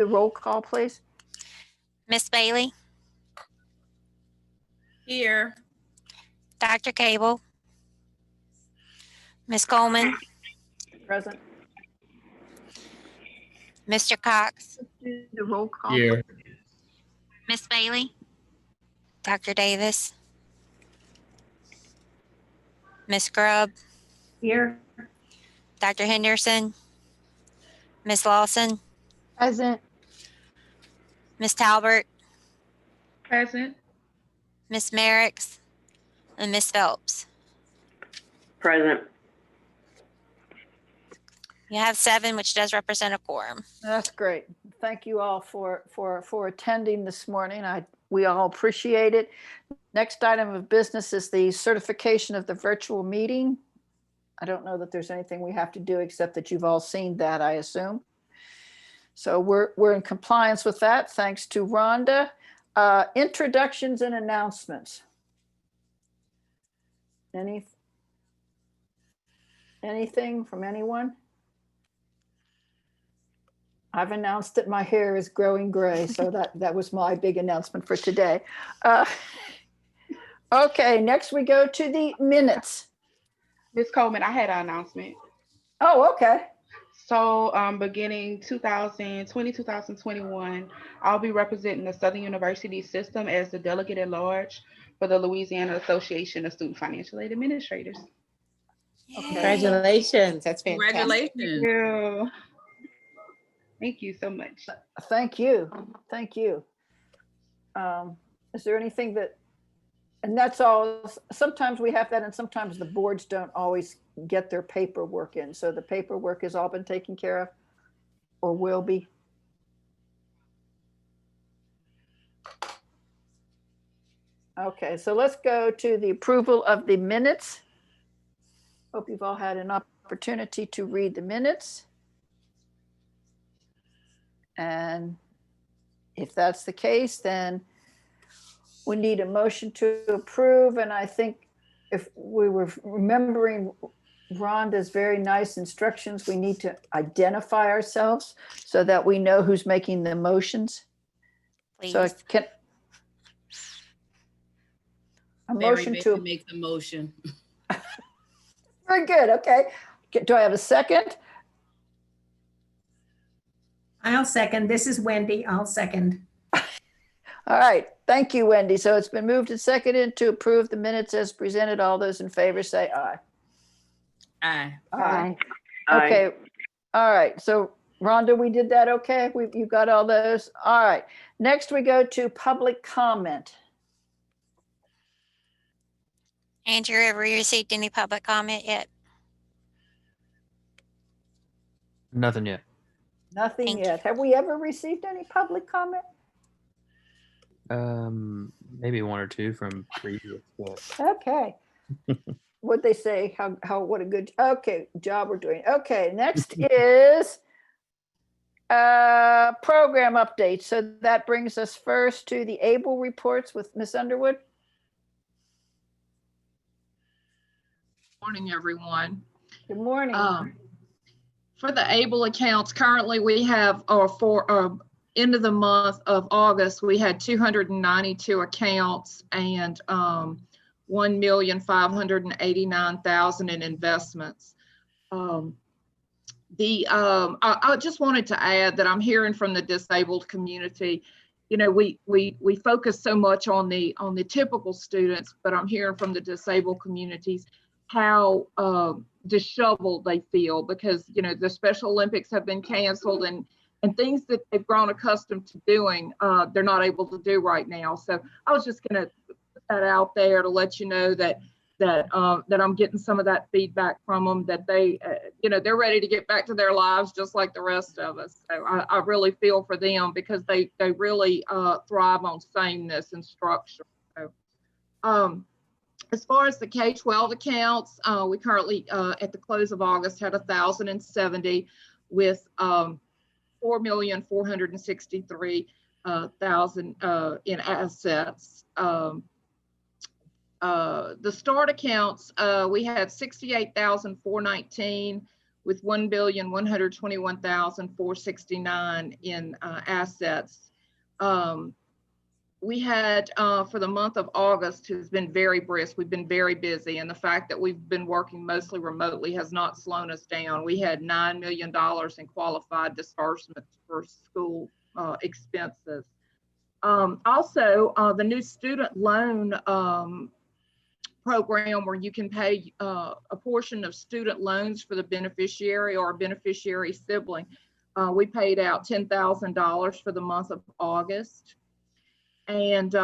the roll call, please? Miss Bailey, Here. Dr. Cable, Miss Coleman, Present. Mr. Cox, Do the roll call. Here. Miss Bailey, Dr. Davis, Miss Grubb, Here. Dr. Henderson, Miss Lawson, Present. Miss Talbert, Present. Miss Merricks, and Miss Phelps. Present. You have 7, which does represent a quorum. That's great. Thank you all for attending this morning. We all appreciate it. Next item of business is the certification of the virtual meeting. I don't know that there's anything we have to do except that you've all seen that, I assume. So we're in compliance with that, thanks to Rhonda. Introductions and announcements. Anything from anyone? I've announced that my hair is growing gray, so that was my big announcement for today. Okay, next we go to the minutes. Ms. Coleman, I had an announcement. Oh, okay. So beginning 2020-2021, I'll be representing the Southern University system as the delegate at large for the Louisiana Association of Student Financial Aid Administrators. Okay. Congratulations. That's fantastic. Congratulations. Thank you. Thank you so much. Thank you. Thank you. Is there anything that, and that's all, sometimes we have that and sometimes the boards don't always get their paperwork in. So the paperwork has all been taken care of or will be? Okay, so let's go to the approval of the minutes. Hope you've all had an opportunity to read the minutes. And if that's the case, then we need a motion to approve. And I think if we were remembering Rhonda's very nice instructions, we need to identify ourselves so that we know who's making the motions. Please. So can a motion to make the motion. Very good. Okay. Do I have a second? I'll second. This is Wendy. I'll second. All right. Thank you, Wendy. So it's been moved and seconded to approve the minutes as presented. All those in favor say aye. Aye. Aye. Okay. All right. So Rhonda, we did that okay? You got all those? All right. Next we go to public comment. Andrew, have we received any public comment yet? Nothing yet. Nothing Thank yet. Have we ever received any public comment? Maybe 1 or 2 from previous. But Okay. What'd they say? What a good, okay, job we're doing. Okay, next is program update. So that brings us first to the ABLE reports with Ms. Underwood. Morning, everyone. Good morning. For the ABLE accounts, currently we have, for end of the month of August, we had 292 accounts and 1,589,000 in investments. I just wanted to add that I'm hearing from the disabled community. You know, we focus so much on the typical students, but I'm hearing from the disabled communities how disheveled they feel because, you know, the Special Olympics have been canceled and things that they've grown accustomed to doing, they're not able to do right now. So I was just going to put that out there to let you know that I'm getting some of that feedback from them, that they, you know, they're ready to get back to their lives just like the rest of us. So I really feel for them because they really thrive on sameness and structure. So, as far as the K-12 accounts, we currently, at the close of August, had 1,070 with 4,463,000 in assets. The start accounts, we had 68,419 with $1,121,469 in assets. We had, for the month of August, has been very brisk. We've been very busy, and the fact that we've been working mostly remotely has not slowed us down. We had $9 million in qualified disbursements for school expenses. Also, the new student loan program where you can pay a portion of student loans for the beneficiary or a beneficiary sibling. We paid out $10,000 for the month of August. And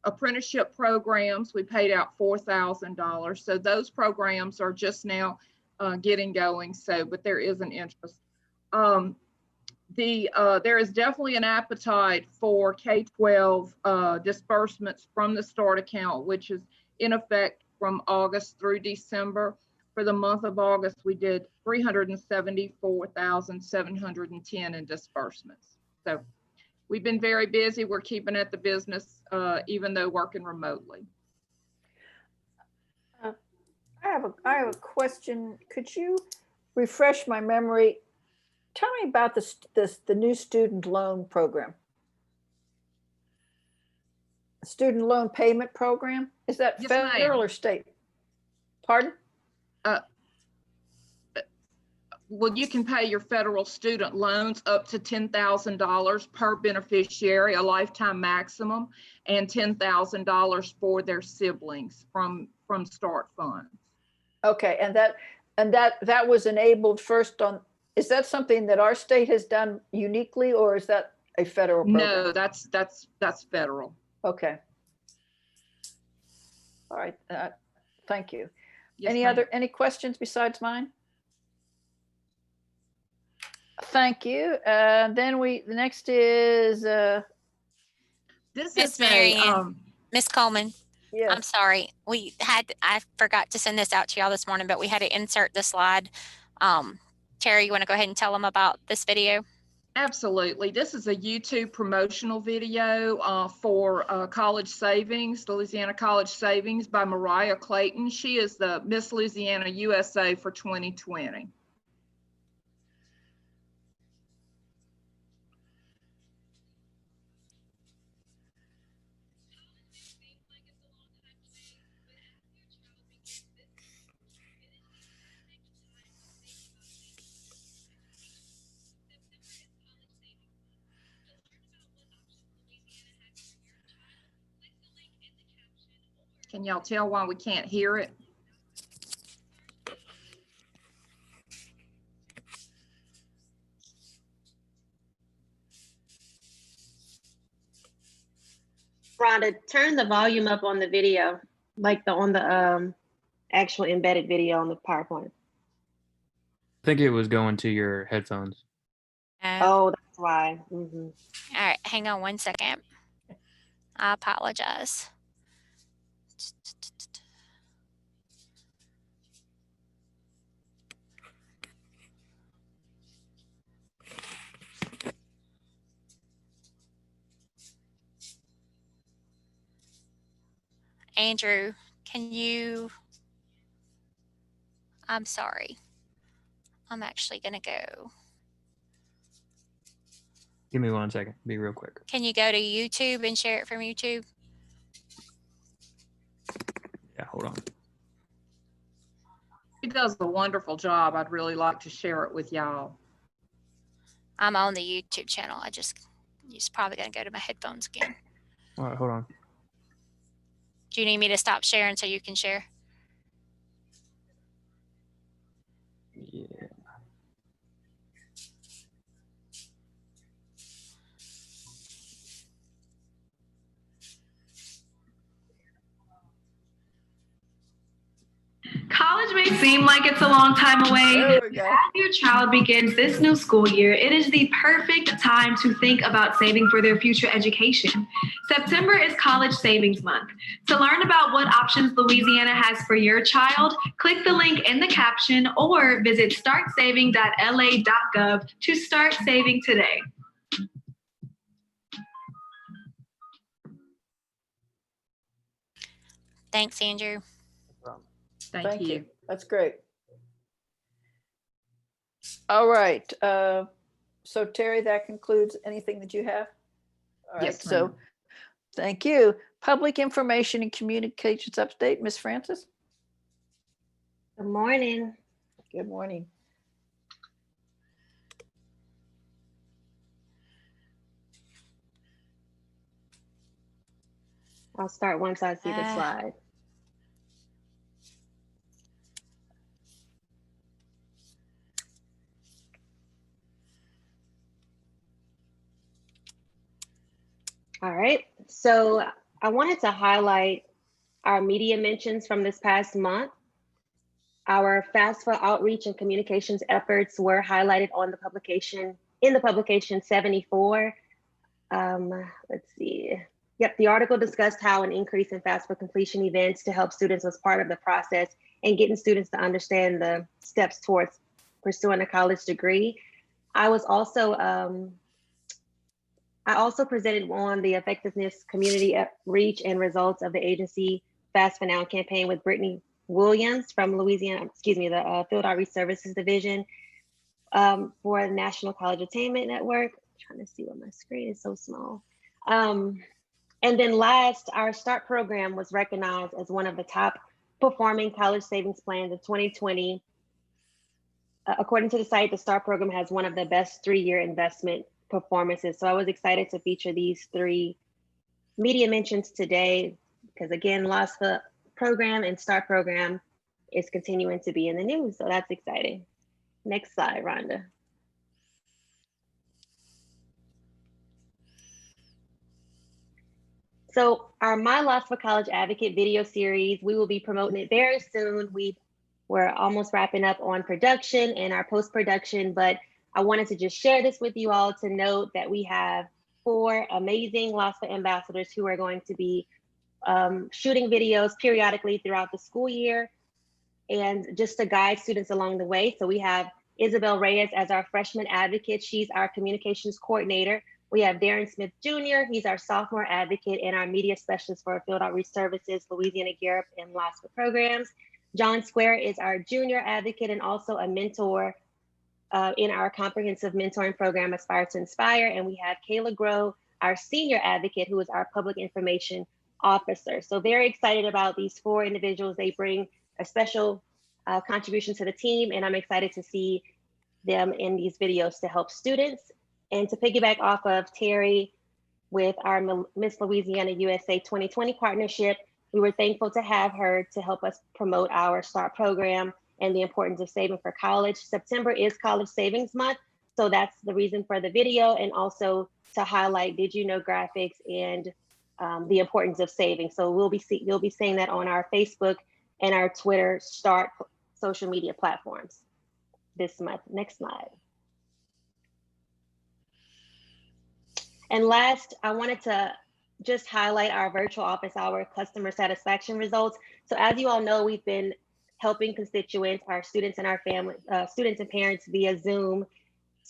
apprenticeship programs, we paid out $4,000. So those programs are just now getting going. So, but there is an interest. There is definitely an appetite for K-12 disbursements from the START account, which is in effect from August through December. For the month of August, we did $374,710 in disbursements. So we've been very busy. We're keeping at the business, even though working remotely. I have a question. Could you refresh my memory? Tell me about the new student loan program. Student loan payment program? Is that Yes, federal ma'am. or state? Pardon? Well, you can pay your federal student loans up to $10,000 per beneficiary, a lifetime maximum, and $10,000 for their siblings from START funds. Okay, and that was enabled first on, is that something that our state has done uniquely, or is that a federal program? No, that's federal. Okay. All right, thank you. Yes, ma'am. Any questions besides mine? Thank you. Then the next is, This Miss is Mary a, Ann. Miss Coleman, yes. I'm sorry. I forgot to send this out to y'all this morning, but we had to insert the slide. Terry, you want to go ahead and tell them about this video? Absolutely. This is a YouTube promotional video for College Savings, Louisiana College Savings by Mariah Clayton. She is the Miss Louisiana USA for 2020. Can y'all tell why we can't hear it? Rhonda, turn the volume up on the video, like on the actual embedded video on the PowerPoint. I think it was going to your headphones. Oh, that's why. Mm-hmm. All right, hang on one second. I apologize. Andrew, I'm sorry. I'm actually gonna go. Give me 1 second. Be real quick. Can you go to YouTube and share it from YouTube? Yeah, hold on. She does a wonderful job. I'd really like to share it with y'all. I'm on the YouTube channel. It's probably gonna go to my headphones again. All right, hold on. Do you need me to stop sharing so you can share? Yeah. College may seem like it's a long time away. There we go. As your child begins this new school year, it is the perfect time to think about saving for their future education. September is College Savings Month. To learn about what options Louisiana has for your child, click the link in the caption or visit startsaving.la.gov to start saving today. Thanks, Andrew. Thank you. That's great. All right. So Terry, that concludes anything that you have? All right. Yes, So ma'am. thank you. Public information and communications update, Ms. Francis. Good morning. Good morning. I'll start once I see the slide. All right, so I wanted to highlight our media mentions from this past month. Our FAFSA outreach and communications efforts were highlighted on the publication, in the publication 74. Let's see. Yep, the article discussed how an increase in FAFSA completion events to help students was part of the process and getting students to understand the steps towards pursuing a college degree. I also presented on the effectiveness, community reach, and results of the agency FAFSA Now campaign with Brittany Williams from Louisiana, the Field Outreach Services Division for the National College Attainment Network. I'm trying to see what my screen is so small. And then last, our START program was recognized as one of the top performing college savings plans of 2020. According to the site, the START program has one of the best 3-year investment performances. So I was excited to feature these 3 media mentions today, because again, LOSFA program and START program is continuing to be in the news. So that's exciting. Next slide, Rhonda. So our My LOSFA College Advocate video series, we will be promoting it very soon. We're almost wrapping up on production and our post-production, but I wanted to just share this with you all to note that we have 4 amazing LOSFA ambassadors who are going to be shooting videos periodically throughout the school year and just to guide students along the way. So we have Isabel Reyes as our freshman advocate. She's our communications coordinator. We have Darren Smith Jr., he's our sophomore advocate and our media specialist for Field Outreach Services, Louisiana GARP and LOSFA programs. John Square is our junior advocate and also a mentor in our comprehensive mentoring program, Aspire to Inspire. And we have Kayla Grow, our senior advocate, who is our public information officer. So very excited about these 4 individuals. They bring a special contribution to the team, and I'm excited to see them in these videos to help students. And to piggyback off of Terry with our Miss Louisiana USA 2020 partnership, we were thankful to have her to help us promote our START program and the importance of saving for college. September is College Savings Month, so that's the reason for the video, and also to highlight Did You Know graphics and the importance of saving. So you'll be seeing that on our Facebook and our Twitter START social media platforms this month. Next slide. And last, I wanted to just highlight our virtual office hour customer satisfaction results. So as you all know, we've been helping constituents, our students and our family, students and parents via Zoom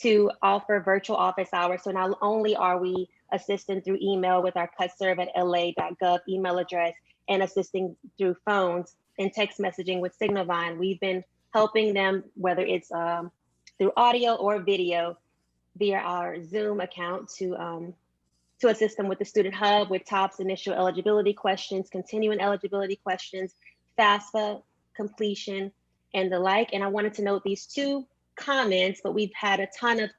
to offer virtual office hours. So not only are we assisting through email with our custserve@la.gov email address and assisting through phones and text messaging with Signavine, we've been helping them, whether it's through audio or video via our Zoom account to assist them with the Student Hub, with TOPS initial eligibility questions, continuing eligibility questions, FAFSA completion, and the like. And I wanted to note these 2 comments, but we've had a ton of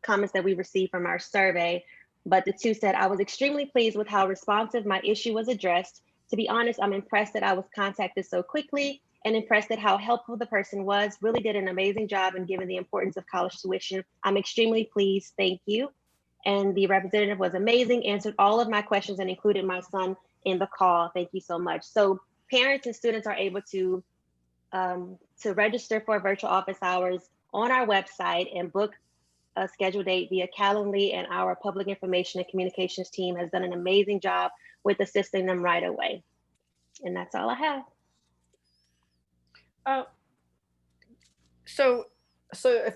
comments that we received from our survey. But the 2 said, I was extremely pleased with how responsive my issue was addressed. To be honest, I'm impressed that I was contacted so quickly and impressed at how helpful the person was. Really did an amazing job in giving the importance of college tuition. I'm extremely pleased. Thank you. And the representative was amazing, answered all of my questions and included my son in the call. Thank you so much. So parents and students are able to register for virtual office hours on our website and book a scheduled date via Calendly, and our public information and communications team has done an amazing job with assisting them right away. And that's all I have. So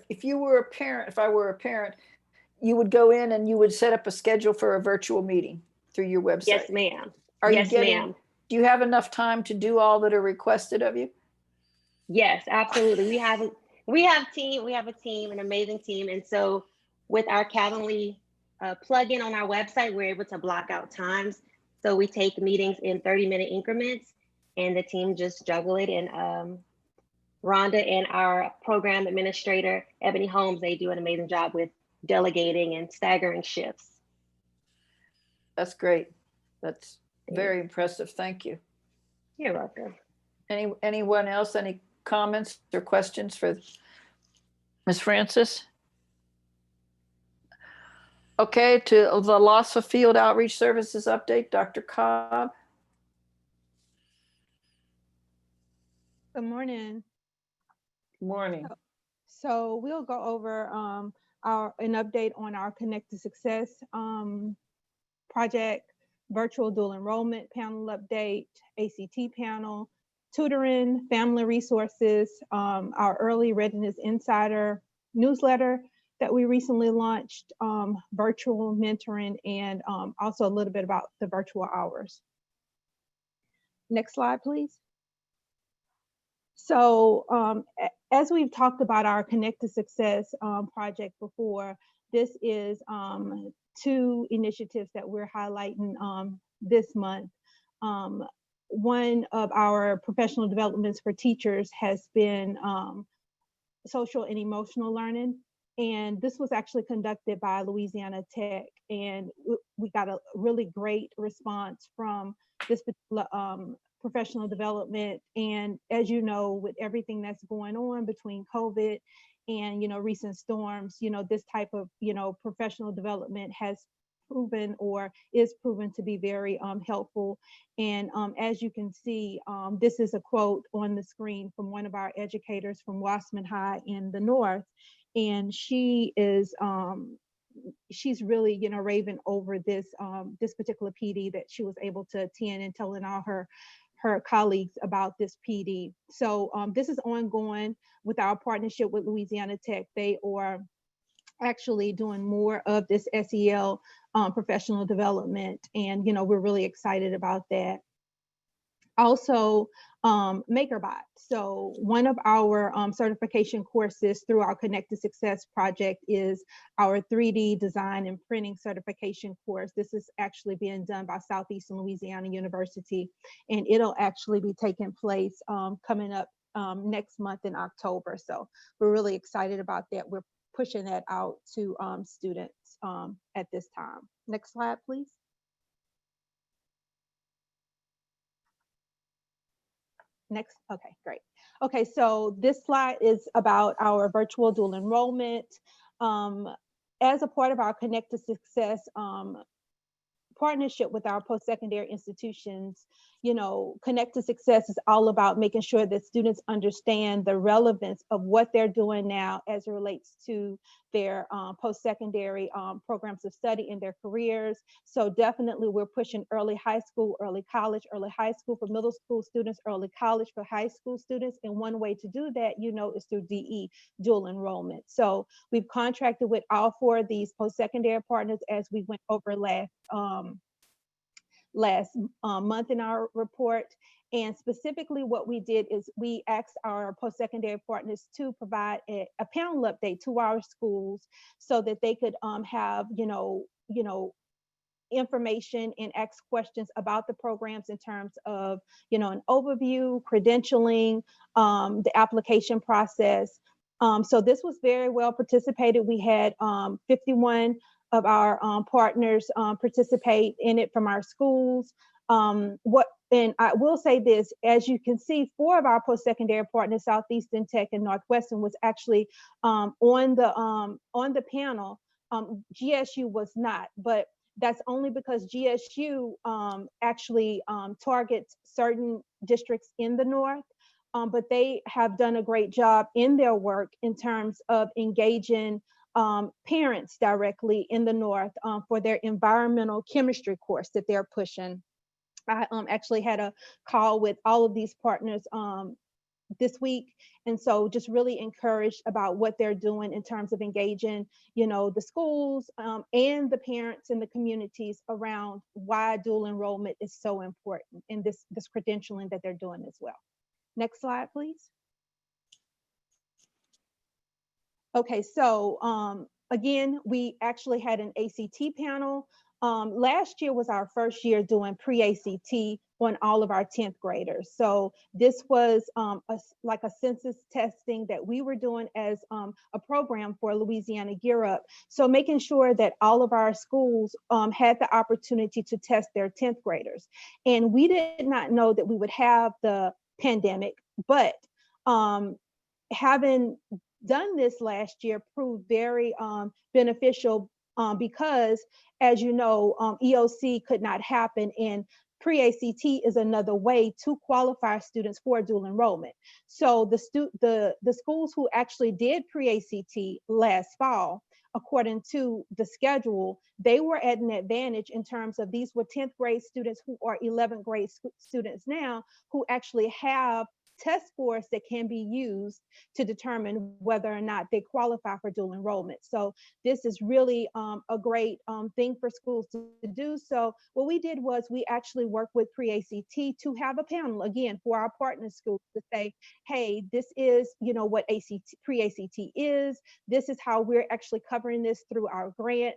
if you were a parent, if I were a parent, you would go in and you would set up a schedule for a virtual meeting through your website. Yes, ma'am. Do you have enough time to do all that are requested of you? Yes, absolutely. We have a team, an amazing team. And so with our Calendly plugin on our website, we're able to block out times. So we take meetings in 30-minute increments, and the team just juggle it. And Rhonda and our program administrator, Ebony Holmes, they do an amazing job with delegating and staggering shifts. That's great. That's very impressive. Thank you. You're welcome. Anyone else? Any comments or questions for Ms. Francis? Okay, to the LOSFA Field Outreach Services update, Dr. Cobb. Good morning. Good morning. So we'll go over an update on our Connect to Success project, virtual dual enrollment panel update, ACT panel, tutoring, family resources, our early readiness insider newsletter that we recently launched, virtual mentoring, and also a little bit about the virtual hours. Next slide, please. So as we've talked about our Connect to Success project before, this is 2 initiatives that we're highlighting this month. One of our professional developments for teachers has been social and emotional learning. And this was actually conducted by Louisiana Tech. And we got a really great response from this particular professional development. And as you know, with everything that's going on between COVID and, recent storms, this type of, professional development has proven or is proven to be very helpful. And as you can see, this is a quote on the screen from one of our educators from Wasserman High in the North. And she is, she's really, raving over this, this particular PD that she was able to attend, and telling all her colleagues about this PD. So this is ongoing with our partnership with Louisiana Tech. They are actually doing more of this SEL professional development, and we're really excited about that. Also, MakerBot. So one of our certification courses through our Connect to Success project is our 3D design and printing certification course. This is actually being done by Southeastern Louisiana University, and it'll actually be taking place coming up next month in October. So we're really excited about that. We're pushing that out to students at this time. Next slide, please. Next, okay, great. Okay, so this slide is about our virtual dual enrollment. As a part of our Connect to Success partnership with our post-secondary institutions, Connect to Success is all about making sure that students understand the relevance of what they're doing now as it relates to their post-secondary programs of study in their careers. So definitely we're pushing early high school, early college, early high school for middle school students, early college for high school students. And one way to do that, is through DE, dual enrollment. So we've contracted with all 4 of these post-secondary partners, as we went over last month in our report. And specifically what we did is we asked our post-secondary partners to provide a panel update to our schools so that they could have, information and ask questions about the programs in terms of, an overview, credentialing, the application process. So this was very well participated. We had 51 of our partners participate in it from our schools. And I will say this, as you can see, 4 of our post-secondary partners, Southeastern Tech and Northwestern, was actually on the panel. GSU was not, but that's only because GSU actually targets certain districts in the North. But they have done a great job in their work in terms of engaging parents directly in the North for their environmental chemistry course that they're pushing. I actually had a call with all of these partners this week, and so just really encouraged about what they're doing in terms of engaging, the schools and the parents and the communities around why dual enrollment is so important, and this credentialing that they're doing as well. Next slide, please. Okay, so again, we actually had an ACT panel. Last year was our first year doing pre-ACT on all of our 10th graders. So this was like a census testing that we were doing as a program for Louisiana Gear Up. So making sure that all of our schools had the opportunity to test their 10th graders. And we did not know that we would have the pandemic, but having done this last year proved very beneficial because, as you know, EOC could not happen, and pre-ACT is another way to qualify students for dual enrollment. So the schools who actually did pre-ACT last fall, according to the schedule, they were at an advantage in terms of these were 10th grade students who are 11th grade students now, who actually have test scores that can be used to determine whether or not they qualify for dual enrollment. So this is really a great thing for schools to do. So what we did was we actually worked with pre-ACT to have a panel again for our partner schools to say, hey, this is, you know, what pre-ACT is. This is how we're actually covering this through our grant.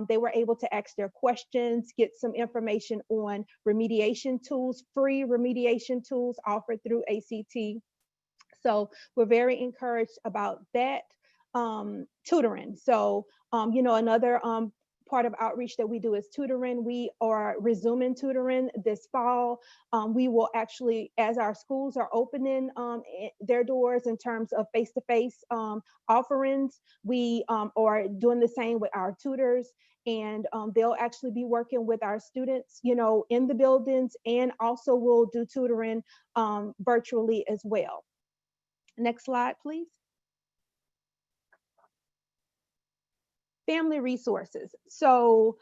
They were able to ask their questions, get some information on remediation tools, free remediation tools offered through ACT. So we're very encouraged about that. Tutoring. So, you know, another part of outreach that we do is tutoring. We are resuming tutoring this fall. We will actually, as our schools are opening their doors in terms of face-to-face offerings, we are doing the same with our tutors. And they'll actually be working with our students, you know, in the buildings, and also we'll do tutoring virtually as well. Next slide, please. Family resources. So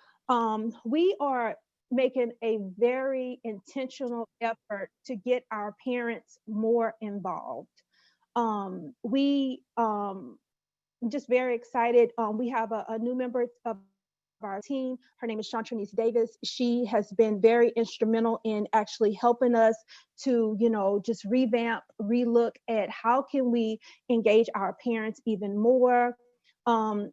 we are making a very intentional effort to get our parents more involved. I'm just very excited. We have a new member of our team. Her name is Chantrinice Davis. She has been very instrumental in actually helping us to, you know, just revamp, relook at how can we engage our parents even more. And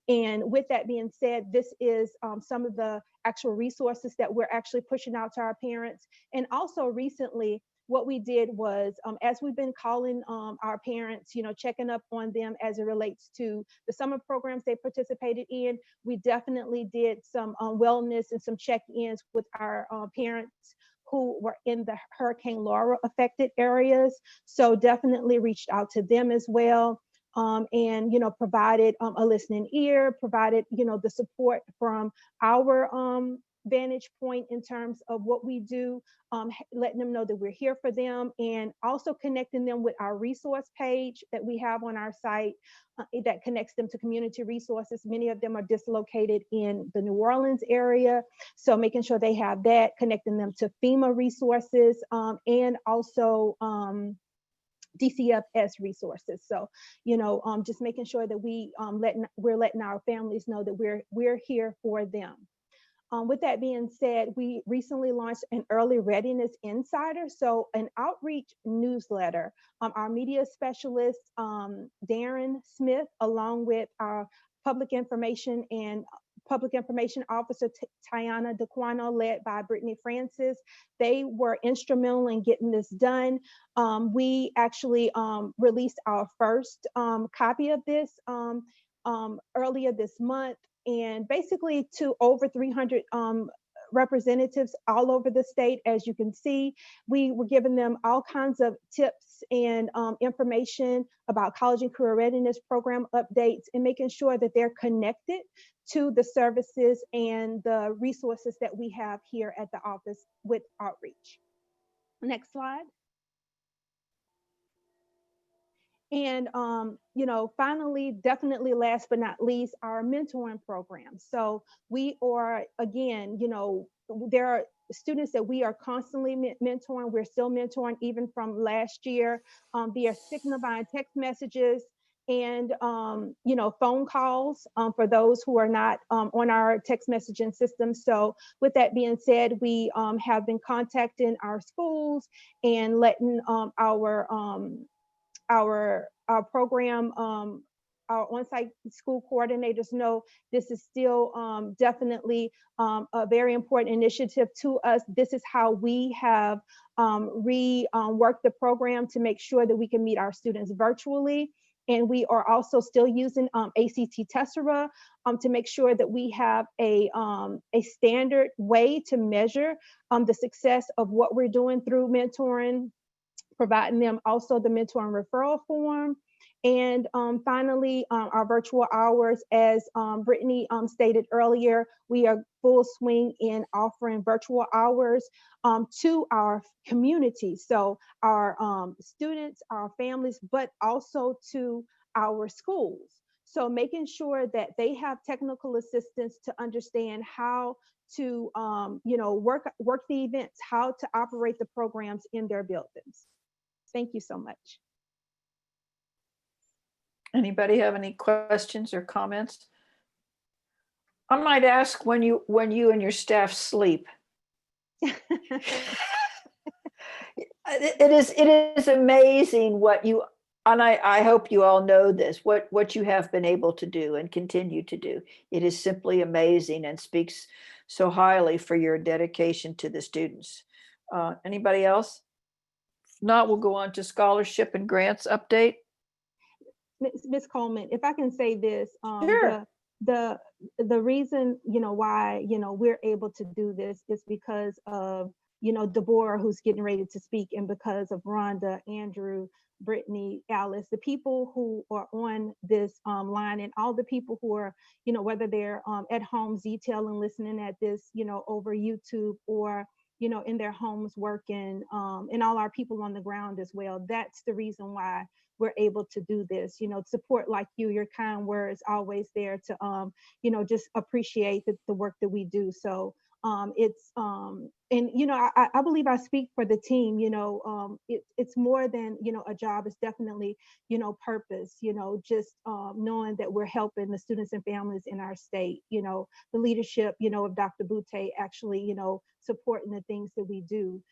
with that being said, this is some of the actual resources that we're actually pushing out to our parents. And also recently, what we did was, as we've been calling our parents, you know, checking up on them as it relates to the summer programs they participated in, we definitely did some wellness and some check-ins with our parents who were in the Hurricane Laura affected areas. So definitely reached out to them as well. And, you know, provided a listening ear, provided, you know, the support from our vantage point in terms of what we do, letting them know that we're here for them, and also connecting them with our resource page that we have on our site that connects them to community resources. Many of them are dislocated in the New Orleans area. So making sure they have that, connecting them to FEMA resources, and also DCFS resources. So, you know, just making sure that we're letting our families know that we're here for them. With that being said, we recently launched an early readiness insider, so an outreach newsletter. Our media specialist, Darren Smith, along with our public information officer, Tiana DeQuano, led by Brittany Francis. They were instrumental in getting this done. We actually released our first copy of this earlier this month, and basically to over 300 representatives all over the state. As you can see, we were giving them all kinds of tips and information about college and career readiness program updates, and making sure that they're connected to the services and the resources that we have here at the office with outreach. Next slide. And, you know, finally, definitely last but not least, our mentoring program. So we are, again, you know, there are students that we are constantly mentoring. We're still mentoring even from last year via Signify text messages and, you know, phone calls for those who are not on our text messaging system. So with that being said, we have been contacting our schools and letting our program our on-site school coordinators know this is still definitely a very important initiative to us. This is how we have reworked the program to make sure that we can meet our students virtually. And we are also still using ACT Tessera to make sure that we have a standard way to measure the success of what we're doing through mentoring, providing them also the mentor and referral form. And finally, our virtual hours, as Brittany stated earlier, we are full swing in offering virtual hours to our community. So our students, our families, but also to our schools. So making sure that they have technical assistance to understand how to work the events, how to operate the programs in their buildings. Thank you so much. Anybody have any questions or comments? I might ask when you and your staff sleep. It is amazing what you, and I hope you all know this, what you have been able to do and continue to do. It is simply amazing and speaks so highly for your dedication to the students. Anybody else? If not, we'll go on to scholarship and grants update. Ms. Coleman, if I can say this, Sure. the reason why we're able to do this is because of Deborah, who's getting ready to speak, and because of Rhonda, Andrew, Brittany, Alice, the people who are on this line, and all the people who are whether they're at home detailing, listening at this over YouTube, or in their homes working, and all our people on the ground as well. That's the reason why we're able to do this. Support like you, your kind words always there to just appreciate the work that we do. So it's and I believe I speak for the team. It's more than a job. It's definitely purpose. Just knowing that we're helping the students and families in our state. The leadership of Dr. Boutte actually supporting the things that we do.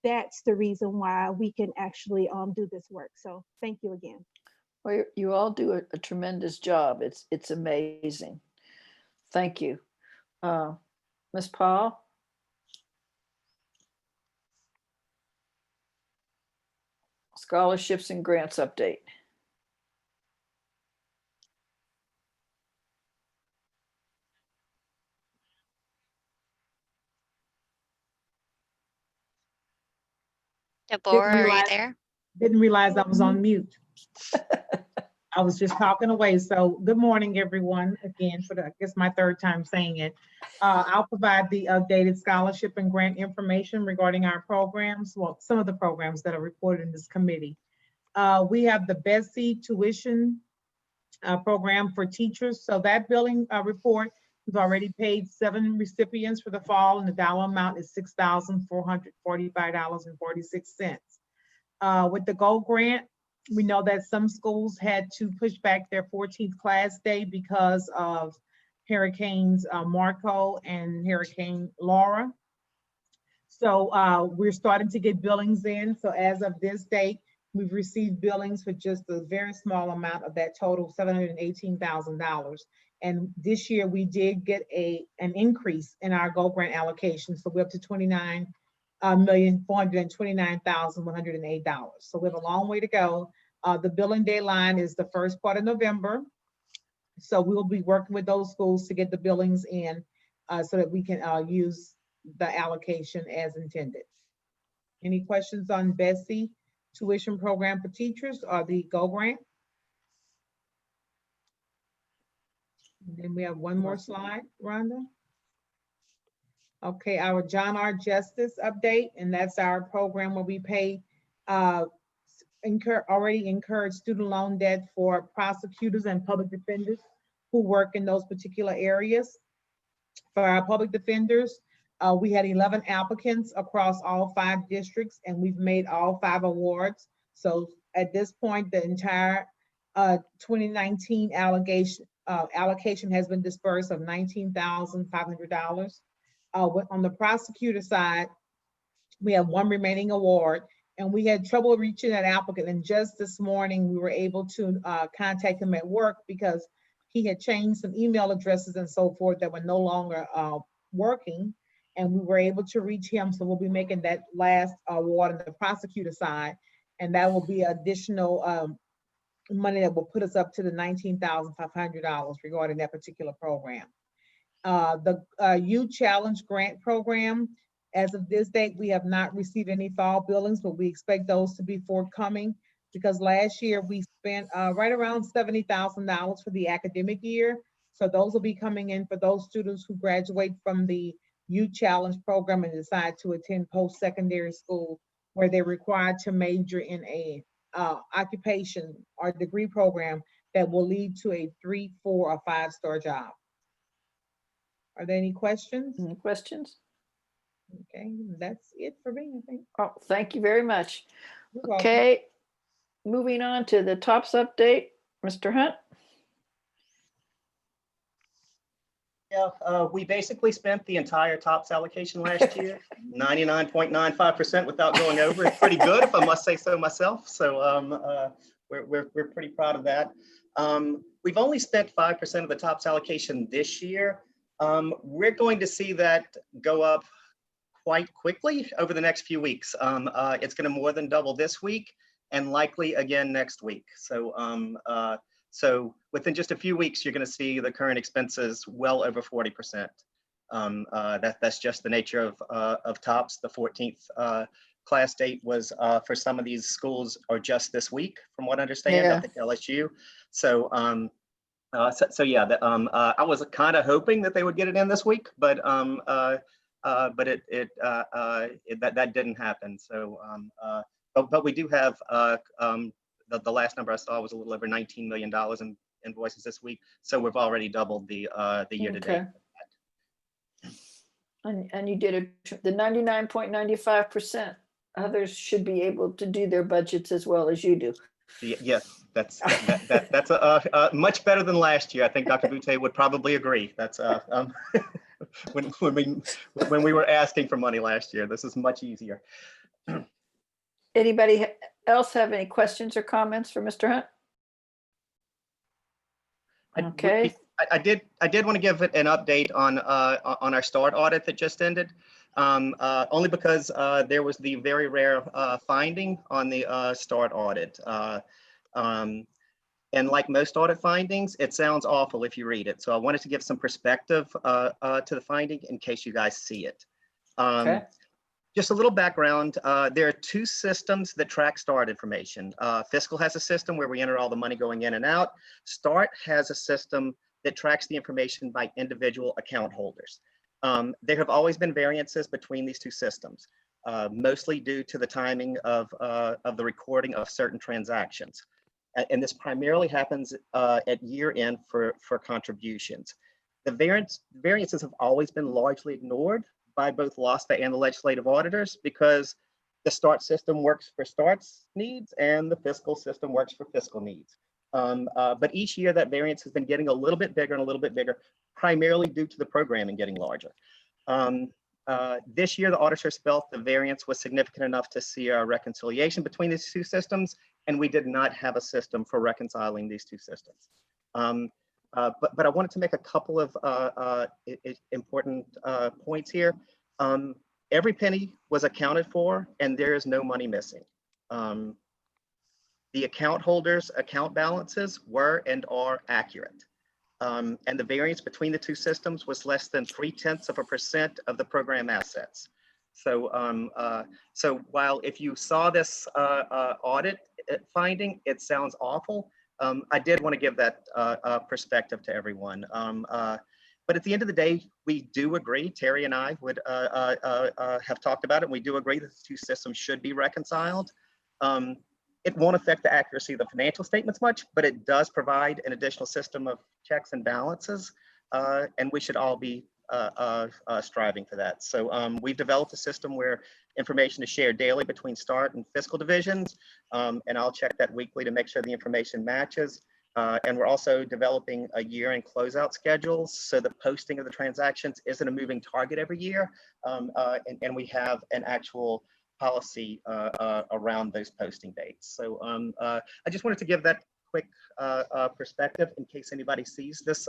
That's the reason why we can actually do this work. So thank you again. Well, you all do a tremendous job. It's amazing. Thank you. Ms. Paul? Scholarships and grants update. Deborah, are you there? Didn't realize I was on mute. I was just talking away. So good morning, everyone. Again, for I guess my third time saying it. I'll provide the updated scholarship and grant information regarding our programs. Well, some of the programs that are reported in this committee. We have the BESI tuition program for teachers. So that billing report, we've already paid 7 recipients for the fall, and the dollar amount is $6,445.46. With the GOLD grant, we know that some schools had to push back their 14th class day because of Hurricanes Marco and Hurricane Laura. So we're starting to get billings in. So as of this date, we've received billings for just a very small amount of that total, $718,000. And this year we did get an increase in our GOLD grant allocation. So we're up to $29,429,108. So we have a long way to go. The billing deadline is the first part of November. So we will be working with those schools to get the billings in so that we can use the allocation as intended. Any questions on BESI tuition program for teachers or the GOLD grant? And then we have one more slide, Rhonda. Okay, our John R. Justice update, and that's our program where we pay already incurred student loan debt for prosecutors and public defenders who work in those particular areas. For our public defenders, we had 11 applicants across all 5 districts, and we've made all 5 awards. So at this point, the entire 2019 allocation has been dispersed of $19,500. On the prosecutor side, we have 1 remaining award, and we had trouble reaching that applicant. And just this morning, we were able to contact him at work because he had changed some email addresses and so forth that were no longer working. And we were able to reach him. So we'll be making that last award on the prosecutor side. And that will be additional money that will put us up to the $19,500 regarding that particular program. The Youth Challenge Grant Program, as of this date, we have not received any fall billings, but we expect those to be forthcoming because last year we spent right around $70,000 for the academic year. So those will be coming in for those students who graduate from the Youth Challenge Program and decide to attend post-secondary school where they're required to major in a occupation or degree program that will lead to a 3, 4, or 5-star job. Are there any questions? Any questions? Okay, that's it for me, I think. Oh, thank you very much. You're welcome. Okay, moving on to the TOPS update, Mr. Hunt. Yeah, we basically spent the entire TOPS allocation last year, 99.95% without going over. It's pretty good, if I must say so myself. So we're pretty proud of that. We've only spent 5% of the TOPS allocation this year. We're going to see that go up quite quickly over the next few weeks. It's going to more than double this week and likely again next week. So within just a few weeks, you're going to see the current expenses well over 40%. That's just the nature of TOPS. The 14th class date was for some of these schools or just this week, from what I understand. Yeah. I think LSU. So yeah, I was kind of hoping that they would get it in this week, but that didn't happen. So but we do have the last number I saw was a little over $19 million in invoices this week. So we've already doubled the year to date. And you did the 99.95%. Others should be able to do their budgets as well as you do. Yes, that's much better than last year. I think Dr. Boutte would probably agree. That's when we were asking for money last year. This is much easier. Anybody else have any questions or comments for Mr. Hunt? Okay. I did want to give an update on our START audit that just ended, only because there was the very rare finding on the START audit. And like most audit findings, it sounds awful if you read it. So I wanted to give some perspective to the finding in case you guys see it. Okay. Just a little background, there are two systems that track START information. Fiscal has a system where we enter all the money going in and out. START has a system that tracks the information by individual account holders. There have always been variances between these two systems, mostly due to the timing of the recording of certain transactions. And this primarily happens at year end for contributions. The variances have always been largely ignored by both LOSFA and the legislative auditors because the START system works for START's needs and the fiscal system works for fiscal needs. But each year that variance has been getting a little bit bigger and a little bit bigger, primarily due to the programming getting larger. This year, the auditors felt the variance was significant enough to see a reconciliation between these two systems, and we did not have a system for reconciling these two systems. But I wanted to make a couple of important points here. Every penny was accounted for, and there is no money missing. The account holders' account balances were and are accurate. And the variance between the two systems was less than 0.3% of the program assets. So, so while if you saw this audit finding, it sounds awful, I did want to give that perspective to everyone. But at the end of the day, we do agree, Terry and I would have talked about it, and we do agree that the two systems should be reconciled. It won't affect the accuracy of the financial statements much, but it does provide an additional system of checks and balances, and we should all be striving for that. So we've developed a system where information is shared daily between START and fiscal divisions, and I'll check that weekly to make sure the information matches. And we're also developing a year-end closeout schedule, so the posting of the transactions isn't a moving target every year, and we have an actual policy around those posting dates. So I just wanted to give that quick perspective in case anybody sees this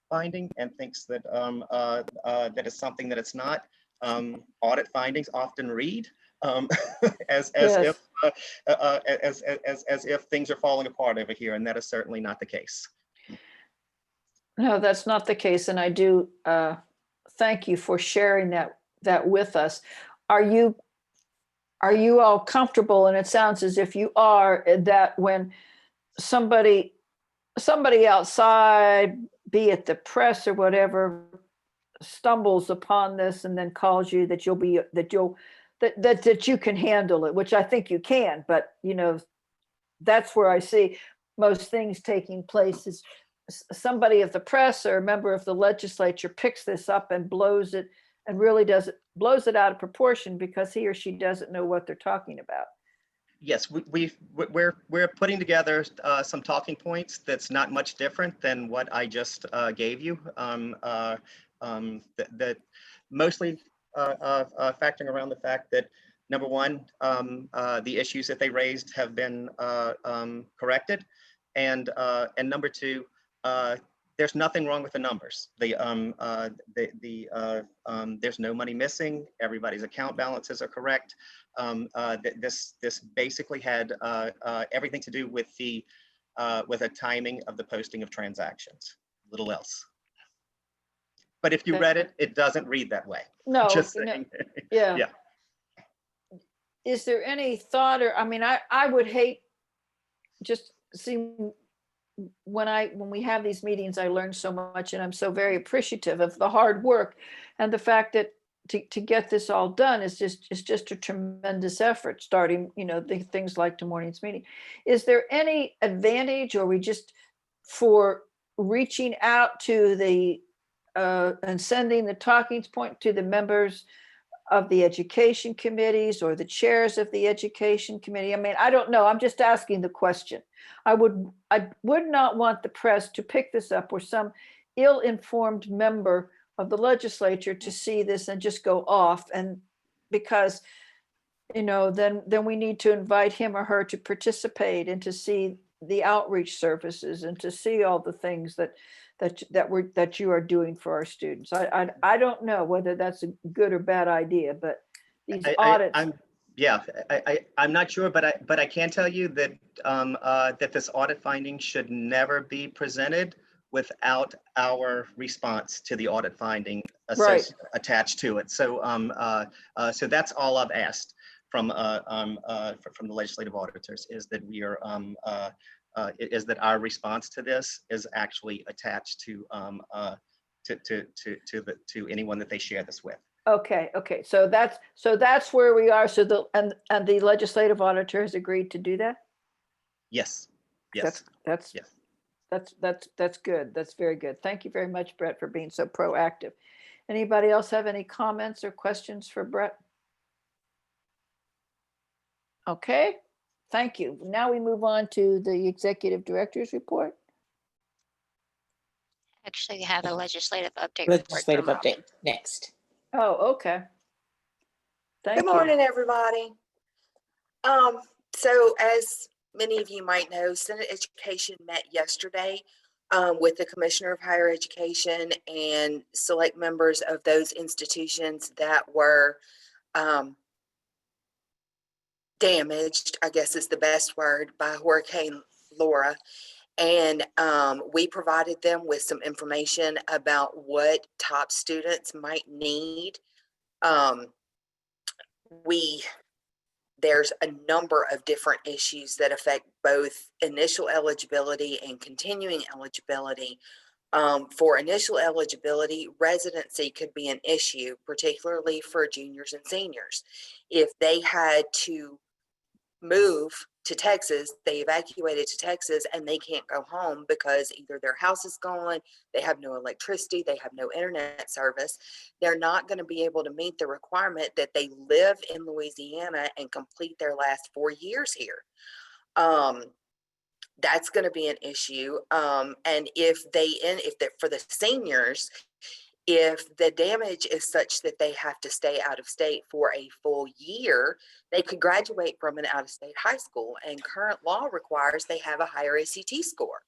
finding and thinks that that is something that it's not. Audit findings often read as Yes. if things are falling apart over here, and that is certainly not the case. No, that's not the case, and I do thank you for sharing that with us. Are you all comfortable? And it sounds as if you are, that when somebody outside, be it the press or whatever, stumbles upon this and then calls you, that you can handle it, which I think you can, but that's where I see most things taking place, is somebody of the press or a member of the legislature picks this up and blows it and really blows it out of proportion because he or she doesn't know what they're talking about. Yes, we're putting together some talking points that's not much different than what I just gave you. That mostly factoring around the fact that, number one, the issues that they raised have been corrected, and number two, there's nothing wrong with the numbers. There's no money missing. Everybody's account balances are correct. This basically had everything to do with a timing of the posting of transactions. Little else. But if you read it, it doesn't read that way. No, Just no. saying. Yeah. Yeah. Is there any thought, or I would hate, just see, when we have these meetings, I learn so much, and I'm so very appreciative of the hard work and the fact that to get this all done is just a tremendous effort, starting, things like the morning's meeting. Is there any advantage, or we just, for reaching out to the and sending the talking point to the members of the education committees or the chairs of the education committee? I don't know. I'm just asking the question. I would not want the press to pick this up, or some ill-informed member of the legislature to see this and just go off, and because then we need to invite him or her to participate and to see the outreach services and to see all the things that you are doing for our students. I don't know whether that's a good or bad idea, but these audits. I'm not sure, but I can tell you that that this audit finding should never be presented without our response to the audit finding attached to it. So so that's all I've asked from the legislative auditors, is that we are is that our response to this is actually attached to anyone that they share this with. Okay. So that's where we are. So the legislative auditor has agreed to do that? Yes. That's good. That's very good. Thank you very much, Brett, for being so proactive. Anybody else have any comments or questions for Brett? Okay, thank you. Now we move on to the executive director's report. Actually, we have a legislative update. Legislative update next. Oh, okay. Thank you. Good morning, everybody. So as many of you might know, Senate Education met yesterday with the Commissioner of Higher Education and select members of those institutions that were damaged, I guess is the best word, by Hurricane Laura. And we provided them with some information about what top students might need. There's a number of different issues that affect both initial eligibility and continuing eligibility. For initial eligibility, residency could be an issue, particularly for juniors and seniors. If they had to move to Texas, they evacuated to Texas, and they can't go home because either their house is gone, they have no electricity, they have no internet service, they're not going to be able to meet the requirement that they live in Louisiana and complete their last 4 years here. That's going to be an issue. And for the seniors, If the damage is such that they have to stay out of state for a full year, they could graduate from an out-of-state high school, and current law requires they have a higher ACT score.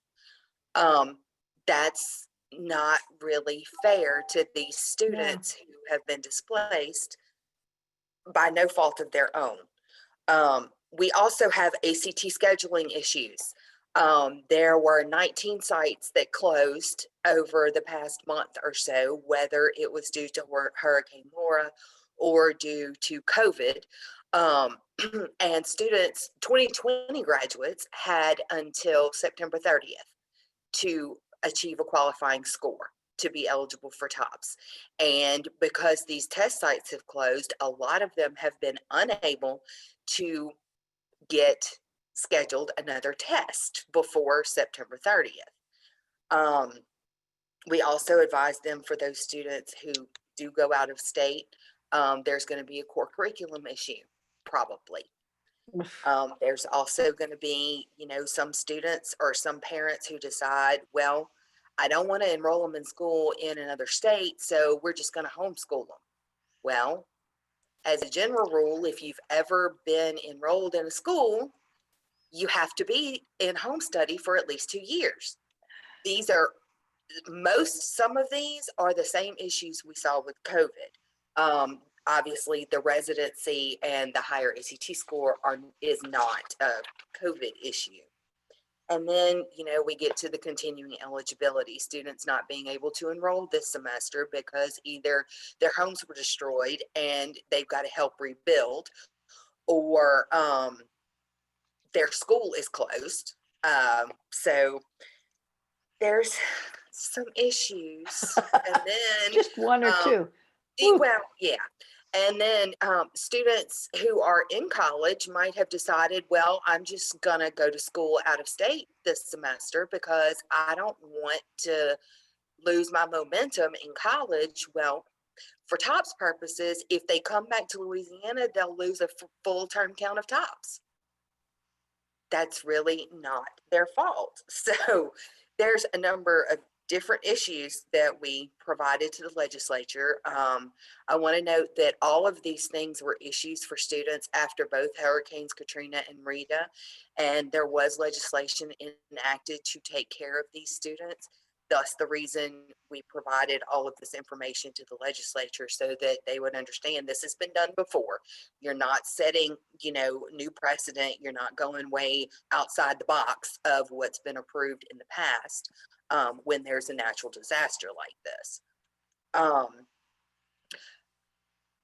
That's not really fair to these students who have been displaced by no fault of their own. We also have ACT scheduling issues. There were 19 sites that closed over the past month or so, whether it was due to Hurricane Laura or due to COVID. And students, 2020 graduates, had until September 30th to achieve a qualifying score to be eligible for TOPS. And because these test sites have closed, a lot of them have been unable to get scheduled another test before September 30th. We also advise them, for those students who do go out of state, there's going to be a core curriculum issue, probably. There's also going to be, some students or some parents who decide, well, I don't want to enroll them in school in another state, so we're just going to homeschool them. Well, as a general rule, if you've ever been enrolled in a school, you have to be in home study for at least 2 years. Some of these are the same issues we saw with COVID. Obviously, the residency and the higher ACT score is not a COVID issue. And then, we get to the continuing eligibility, students not being able to enroll this semester because either their homes were destroyed and they've got to help rebuild, or their school is closed. So there's some issues. And then just one or two. Well, yeah. And then students who are in college might have decided, well, I'm just going to go to school out of state this semester because I don't want to lose my momentum in college. Well, for TOPS purposes, if they come back to Louisiana, they'll lose a full term count of TOPS. That's really not their fault. So there's a number of different issues that we provided to the legislature. I want to note that all of these things were issues for students after both Hurricanes Katrina and Rita, and there was legislation enacted to take care of these students. Thus, the reason we provided all of this information to the legislature, so that they would understand this has been done before. You're not setting, new precedent. You're not going way outside the box of what's been approved in the past when there's a natural disaster like this.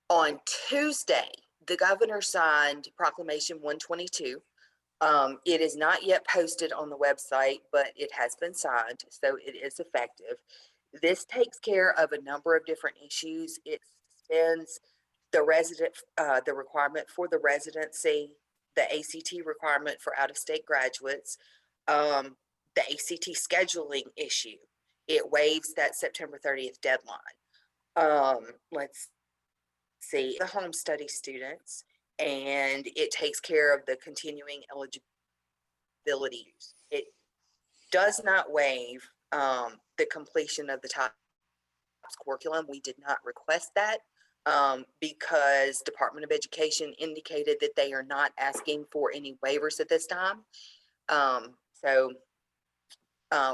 On Tuesday, the governor signed Proclamation 122. It is not yet posted on the website, but it has been signed, so it is effective. This takes care of a number of different issues. It suspends the requirement for the residency, the ACT requirement for out-of-state graduates, the ACT scheduling issue. It waives that September 30th deadline. Let's see, the home study students, and it takes care of the continuing eligibility. It does not waive the completion of the TOPS curriculum. We did not request that because Department of Education indicated that they are not asking for any waivers at this time. So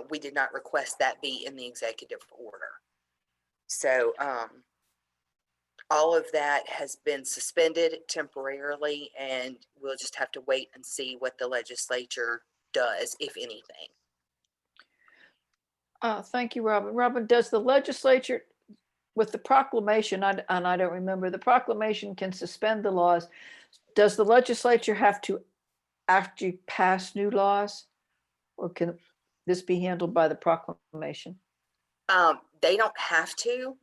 we did not request that be in the executive order. So all of that has been suspended temporarily, and we'll just have to wait and see what the legislature does, if anything. Thank you, Robin. Robin, does the legislature, with the proclamation, and I don't remember, the proclamation can suspend the laws. Does the legislature have to actually pass new laws, or can this be handled by the proclamation? They don't have to,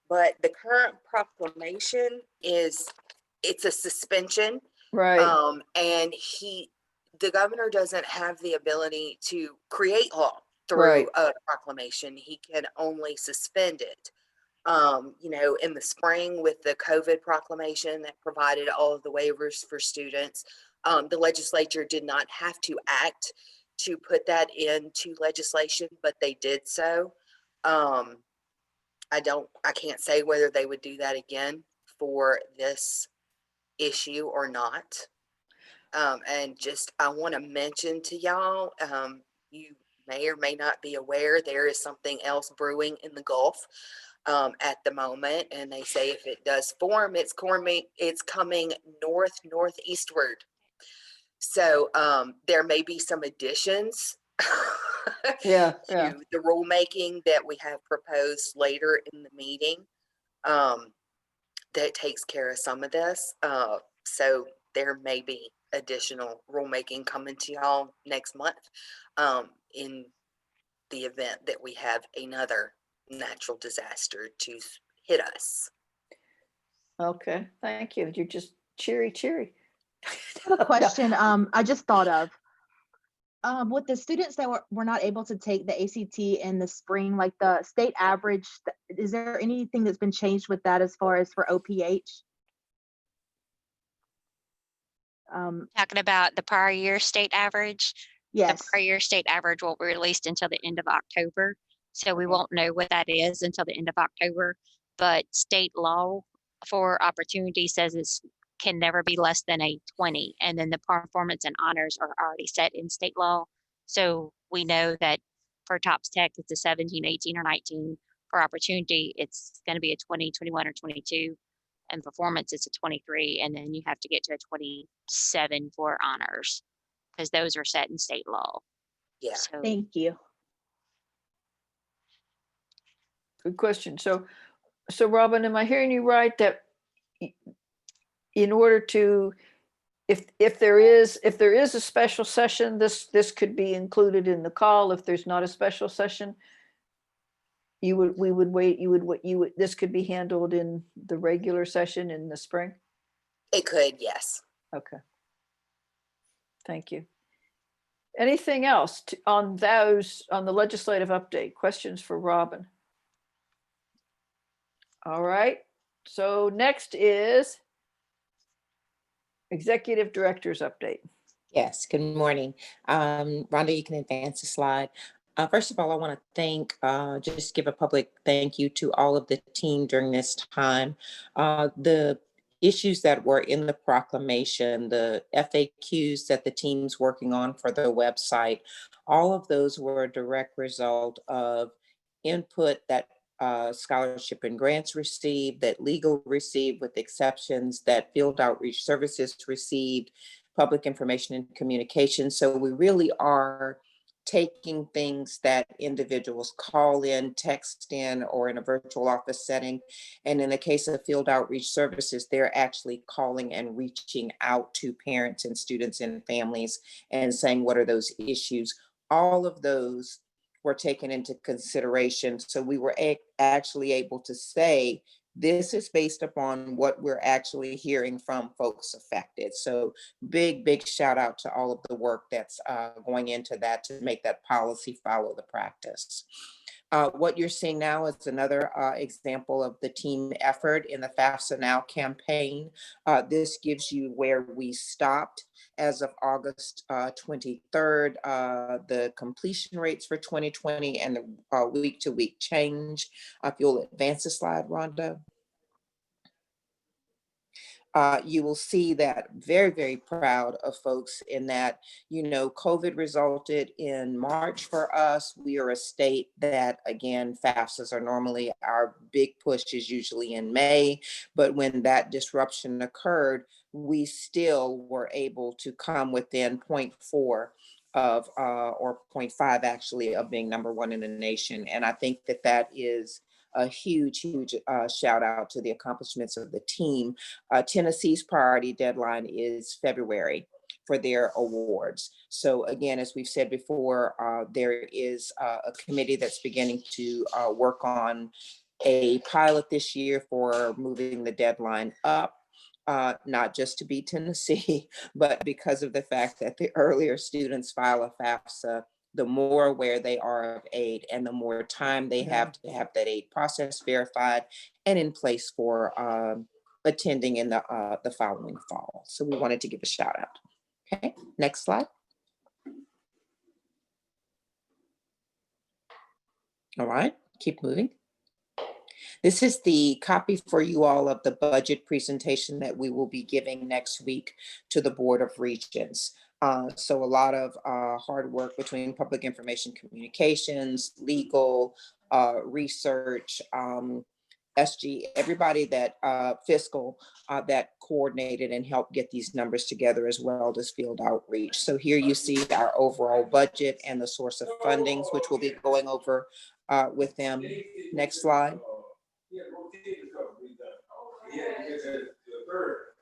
but the current proclamation it's a suspension. Right. And the governor doesn't have the ability to create law through Right. a proclamation. He can only suspend it. In the spring with the COVID proclamation that provided all of the waivers for students, the legislature did not have to act to put that into legislation, but they did so. I can't say whether they would do that again for this issue or not. And just, I want to mention to y'all, you may or may not be aware, there is something else brewing in the Gulf at the moment. And they say if it does form, it's coming northeastward. So there may be some additions Yeah. to the rulemaking that we have proposed later in the meeting that takes care of some of this. So there may be additional rulemaking coming to y'all next month in the event that we have another natural disaster to hit us. Okay, thank you. You're just cheery. I have a question I just thought of. With the students that were not able to take the ACT in the spring, like the state average, is there anything that's been changed with that as far as for OPH? Talking about the prior year state average. Yes. The prior year state average will be released until the end of October. So we won't know what that is until the end of October. But state law for opportunity says it can never be less than a 20. And then the performance and honors are already set in state law. So we know that for TOPS Tech, it's a 17, 18, or 19. For opportunity, it's going to be a 20, 21, or 22. And performance, it's a 23. And then you have to get to a 27 for honors, because those are set in state law. Yeah. So, thank you. Good question. So Robin, am I hearing you right that in order to, if there is a special session, this could be included in the call? If there's not a special session, this could be handled in the regular session in the spring? It could, yes. Okay. Thank you. Anything else on the legislative update? Questions for Robin? All right. So next is Executive Director's update. Yes, good morning. Rhonda, you can advance the slide. First of all, I want to thank, just give a public thank you to all of the team during this time. The issues that were in the proclamation, the FAQs that the team's working on for the website, all of those were a direct result of input that scholarship and grants received, that legal received with exceptions, that field outreach services received, public information and communication. So we really are taking things that individuals call in, text in, or in a virtual office setting. And in the case of field outreach services, they're actually calling and reaching out to parents and students and families and saying, what are those issues? All of those were taken into consideration. So we were actually able to say, this is based upon what we're actually hearing from folks affected. So big shout out to all of the work that's going into that to make that policy follow the practice. What you're seeing now is another example of the team effort in the FAFSA Now campaign. This gives you where we stopped as of August 23rd, the completion rates for 2020 and the week-to-week change. If you'll advance the slide, Rhonda. You will see that very proud of folks in that, COVID resulted in March for us. We are a state that, again, FAFSAs are normally, our big push is usually in May, but when that disruption occurred, we still were able to come within 0.4 of, or 0.5 actually, of being number one in the nation. And I think that is a huge shout out to the accomplishments of the team. Tennessee's priority deadline is February for their awards. So again, as we've said before, there is a committee that's beginning to work on a pilot this year for moving the deadline up. Not just to beat Tennessee, but because of the fact that the earlier students file a FAFSA, the more aware they are of aid and the more time they have to have that aid process verified and in place for attending in the following fall. So we wanted to give a shout out. Okay, next slide. All right, keep moving. This is the copy for you all of the budget presentation that we will be giving next week to the Board of Regents. So a lot of hard work between public information communications, legal, research, SG, everybody that fiscal that coordinated and helped get these numbers together, as well as field outreach. So here you see our overall budget and the source of fundings, which we'll be going over with them. Next slide.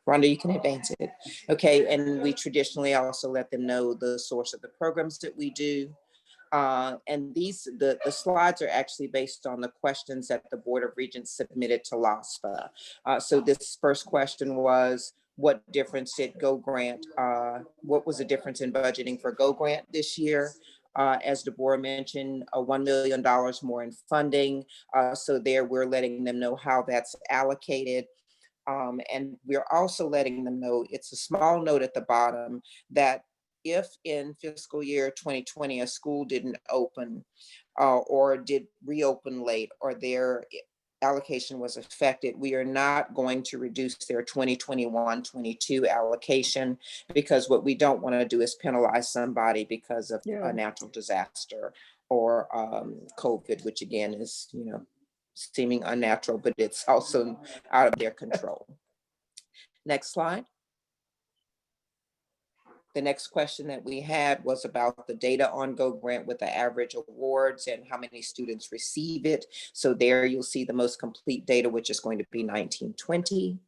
Rhonda, you can advance it. Okay, and we traditionally also let them know the source of the programs that we do. And the slides are actually based on the questions that the Board of Regents submitted to LOSFA. So this first question was, what difference did Go Grant, what was the difference in budgeting for Go Grant this year? As Deborah mentioned, $1 million more in funding. So there we're letting them know how that's allocated. And we're also letting them know, it's a small note at the bottom, that if in fiscal year 2020 a school didn't open or did reopen late, or their allocation was affected, we are not going to reduce their 2021-22 allocation, because what we don't want to do is penalize somebody because of a natural disaster or COVID, which again is, you know, seeming unnatural, but it's also out of their control. Next slide. The next question that we had was about the data on Go Grant with the average awards and how many students receive it. So there you'll see the most complete data, which is going to be 1920.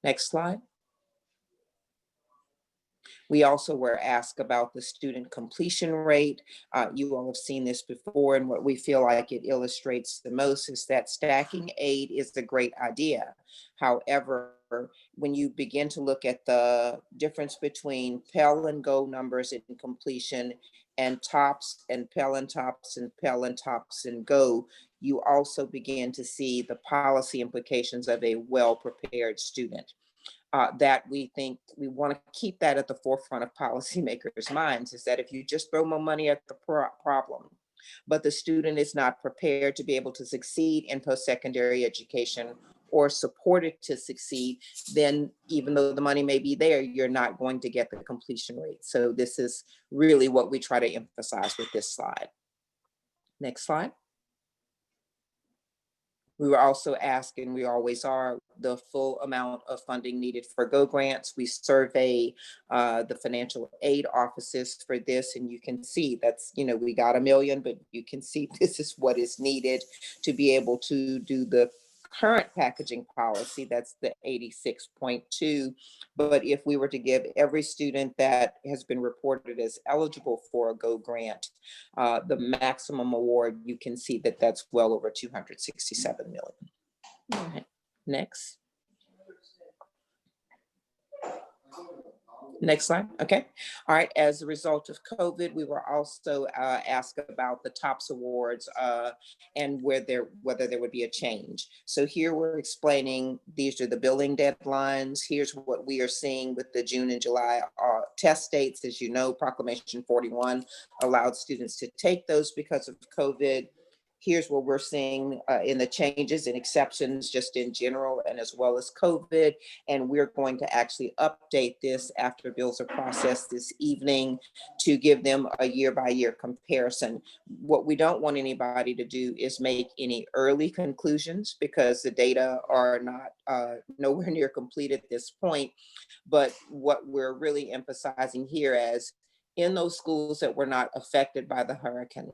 Next slide. We also were asked about the student completion rate. You all have seen this before, and what we feel like it illustrates the most is that stacking aid is a great idea. However, when you begin to look at the difference between Pell and Go numbers in completion and TOPS and Pell and TOPS and Pell and TOPS and Go, you also begin to see the policy implications of a well-prepared student. That we think we want to keep that at the forefront of policymakers' minds, is that if you just throw more money at the problem, but the student is not prepared to be able to succeed in post-secondary education or supported to succeed, then even though the money may be there, you're not going to get the completion rate. So this is really what we try to emphasize with this slide. Next slide. We were also asked, and we always are, the full amount of funding needed for Go Grants. We survey the financial aid offices for this, and you can see that's, you know, we got $1 million, but you can see this is what is needed to be able to do the current packaging policy. That's the 86.2. But if we were to give every student that has been reported as eligible for a Go Grant the maximum award, you can see that that's well over 267 million. All right, next. Next slide. Okay. All right. As a result of COVID, we were also asked about the TOPS awards and whether there would be a change. So here we're explaining these are the billing deadlines. Here's what we are seeing with the June and July test dates. As you know, Proclamation 41 allowed students to take those because of COVID. Here's what we're seeing in the changes and exceptions just in general and as well as COVID. And we're going to actually update this after bills are processed this evening to give them a year-by-year comparison. What we don't want anybody to do is make any early conclusions because the data are not nowhere near complete at this point. But what we're really emphasizing here as in those schools that were not affected by the hurricane,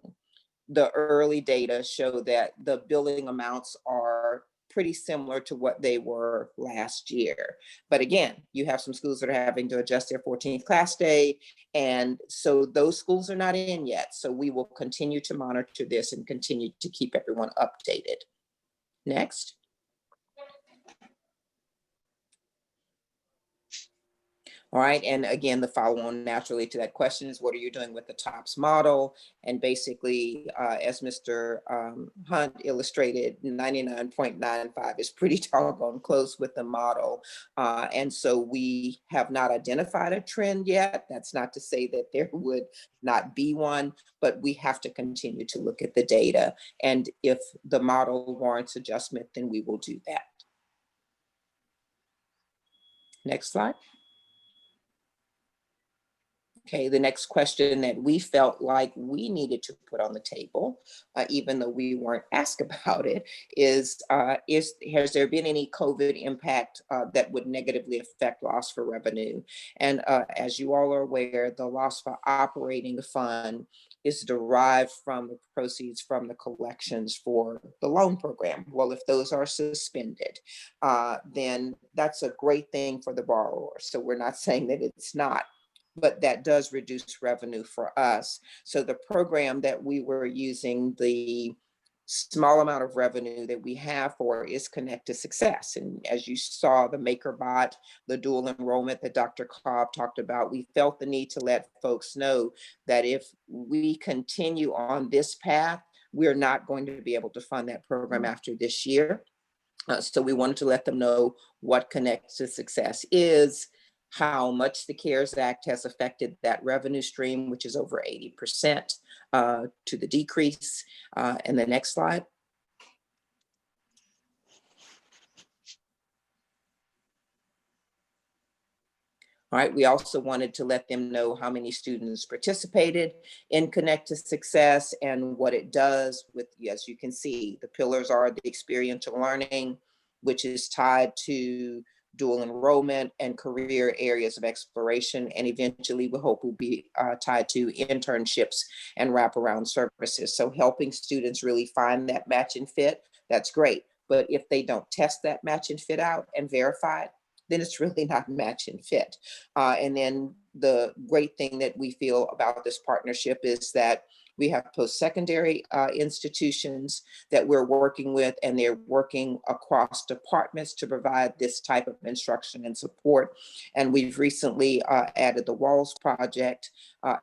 the early data show that the billing amounts are pretty similar to what they were last year. But again, you have some schools that are having to adjust their 14th class day. And so those schools are not in yet. So we will continue to monitor this and continue to keep everyone updated. Next. All right, and again, the follow-on naturally to that question is, what are you doing with the TOPS model? And basically, as Mr. Hunt illustrated, 99.95 is pretty doggone close with the model. And so we have not identified a trend yet. That's not to say that there would not be one, but we have to continue to look at the data. And if the model warrants adjustment, then we will do that. Next slide. Okay, the next question that we felt like we needed to put on the table, even though we weren't asked about it, is has there been any COVID impact that would negatively affect LOSFA revenue? And as you all are aware, the LOSFA operating fund is derived from the proceeds from the collections for the loan program. Well, if those are suspended, then that's a great thing for the borrower. So we're not saying that it's not, but that does reduce revenue for us. So the program that we were using, the small amount of revenue that we have for is Connect to Success. And as you saw, the MakerBot, the dual enrollment that Dr. Cobb talked about, we felt the need to let folks know that if we continue on this path, we're not going to be able to fund that program after this year. So we wanted to let them know what Connect to Success is, how much the CARES Act has affected that revenue stream, which is over 80% to the decrease. And the next slide. All right, we also wanted to let them know how many students participated in Connect to Success and what it does with, as you can see, the pillars are the experiential learning, which is tied to dual enrollment and career areas of exploration, and eventually we hope will be tied to internships and wraparound services. So helping students really find that match and fit, that's great. But if they don't test that match and fit out and verify it, then it's really not match and fit. And then the great thing that we feel about this partnership is that we have post-secondary institutions that we're working with, and they're working across departments to provide this type of instruction and support. And we've recently added the Walls Project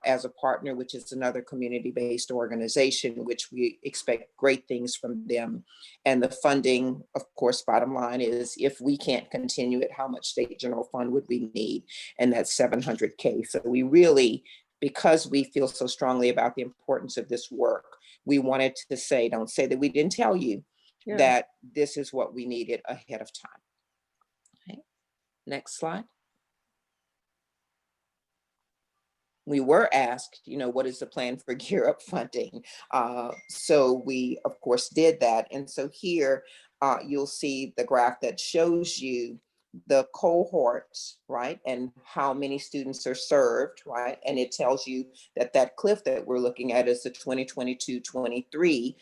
as a partner, which is another community-based organization, which we expect great things from them. And the funding, of course, bottom line is, if we can't continue it, how much state general fund would we need? And that's $700K. So we really, because we feel so strongly about the importance of this work, we wanted to say, don't say that we didn't tell you that this is what we needed ahead of time. Okay. Next slide. We were asked, what is the plan for Gear Up funding? So we, of course, did that. And so here you'll see the graph that shows you the cohorts, right? And how many students are served, right? And it tells you that that cliff that we're looking at is the 2022-23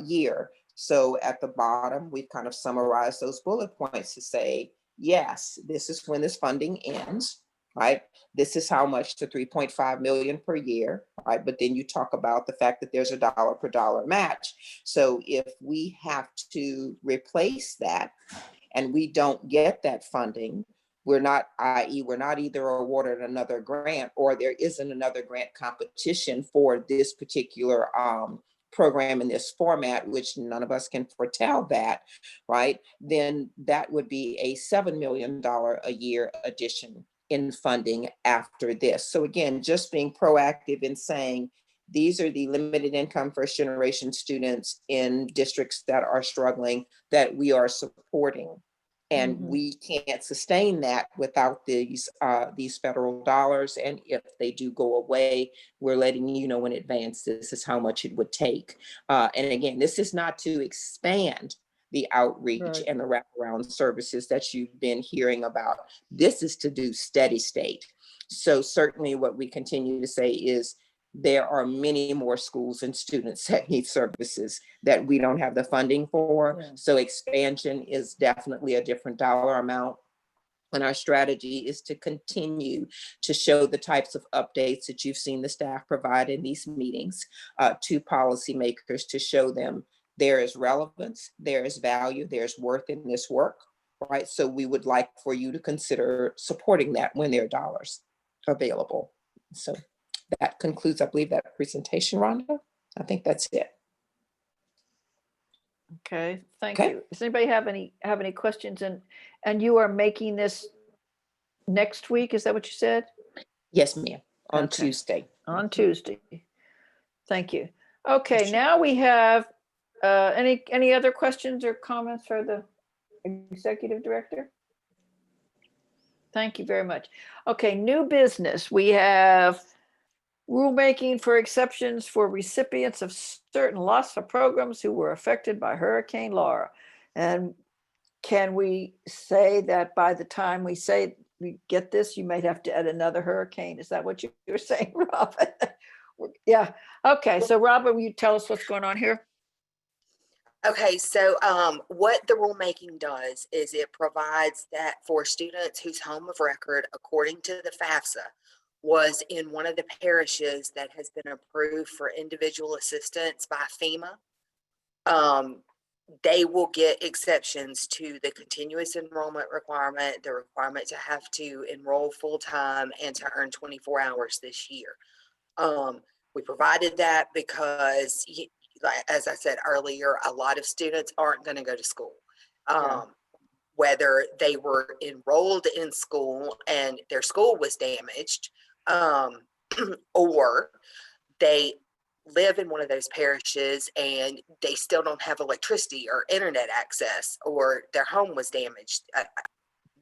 year. So at the bottom, we've kind of summarized those bullet points to say, yes, this is when this funding ends, right? This is how much, to 3.5 million per year, right? But then you talk about the fact that there's a dollar per dollar match. So if we have to replace that and we don't get that funding, we're not, i.e. we're not either awarded another grant, or there isn't another grant competition for this particular program in this format, which none of us can foretell that, right? Then that would be a $7 million a year addition in funding after this. So again, just being proactive in saying, these are the limited income first generation students in districts that are struggling that we are supporting. And we can't sustain that without these federal dollars. And if they do go away, we're letting you know in advance, this is how much it would take. And again, this is not to expand the outreach and the wraparound services that you've been hearing about. This is to do steady state. So certainly what we continue to say is, there are many more schools and students that need services that we don't have the funding for. So expansion is definitely a different dollar amount. And our strategy is to continue to show the types of updates that you've seen the staff provide in these meetings to policymakers, to show them there is relevance, there is value, there's worth in this work. right? So we would like for you to consider supporting that when there are dollars available. So that concludes, I believe, that presentation, Rhonda. I think that's it. Okay, thank Okay. you. Does anybody have any questions? And you are making this next week, is that what you said? Yes, ma'am, on Okay. Tuesday. On Tuesday. Thank you. Okay, now we have any other questions or comments for the executive director? Thank you very much. Okay, new business. We have rulemaking for exceptions for recipients of certain LOSFA programs who were affected by Hurricane Laura. And can we say that by the time we get this, you might have to add another hurricane? Is that what you're saying, Robin? Yeah. Okay. So Robin, will you tell us what's going on here? Okay, so what the rulemaking does is it provides that for students whose home of record, according to the FAFSA, was in one of the parishes that has been approved for individual assistance by FEMA, they will get exceptions to the continuous enrollment requirement, the requirement to have to enroll full-time and to earn 24 hours this year. We provided that because, like, as I said earlier, a lot of students aren't going to go to school. Whether they were enrolled in school and their school was damaged, or they live in one of those parishes and they still don't have electricity or internet access, or their home was damaged.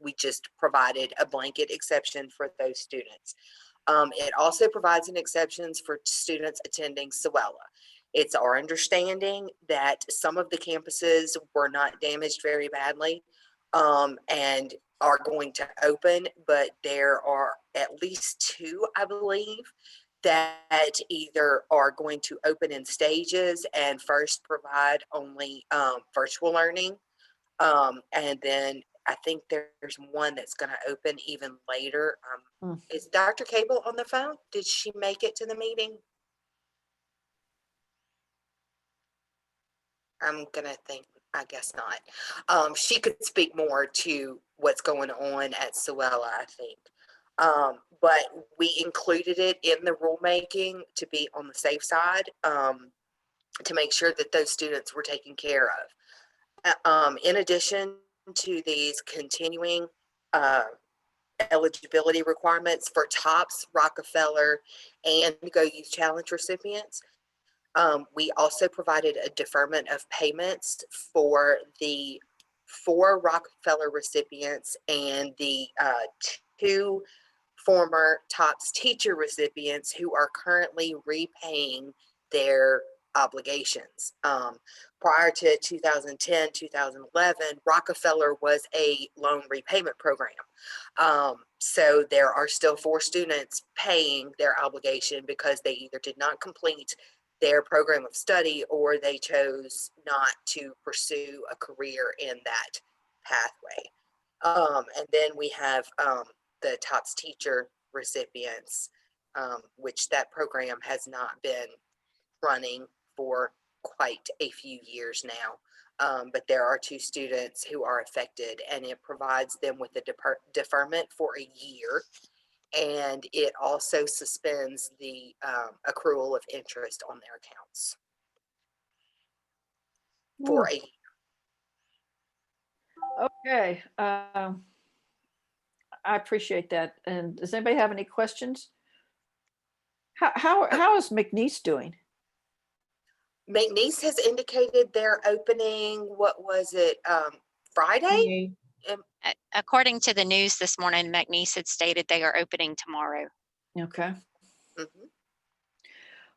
We just provided a blanket exception for those students. It also provides an exceptions for students attending Sewella. It's our understanding that some of the campuses were not damaged very badly and are going to open, but there are at least two, I believe, that either are going to open in stages and first provide only virtual learning. And then I think there's one that's going to open even later. Is Dr. Cable on the phone? Did she make it to the meeting? I'm going to think, I guess not. She could speak more to what's going on at Sewella, I think. But we included it in the rulemaking to be on the safe side, to make sure that those students were taken care of. In addition to these continuing eligibility requirements for TOPS, Rockefeller, and Go Youth Challenge recipients, we also provided a deferment of payments for the 4 Rockefeller recipients and the 2 former TOPS teacher recipients who are currently repaying their obligations. Prior to 2010, 2011, Rockefeller was a loan repayment program. So there are still 4 students paying their obligation because they either did not complete their program of study or they chose not to pursue a career in that pathway. And then we have the TOPS teacher recipients, which that program has not been running for quite a few years now. But there are 2 students who are affected, and it provides them with a deferment for a year. And it also suspends the accrual of interest on their accounts for a year. Okay. I appreciate that. And does anybody have any questions? How is McNeese doing? McNeese has indicated they're opening, what was it, Friday? According to the news this morning, McNeese had stated they are opening tomorrow. Okay. Mm-hmm.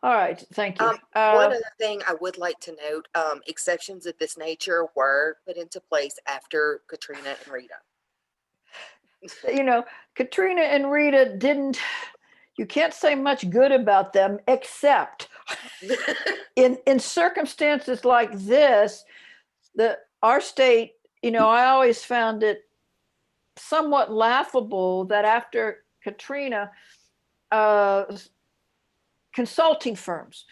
All right. Thank you. One other thing I would like to note, exceptions of this nature were put into place after Katrina and Rita. You know, Katrina and Rita didn't, you can't say much good about them, except in circumstances like this, our state, you know, I always found it somewhat laughable that after Katrina, consulting firms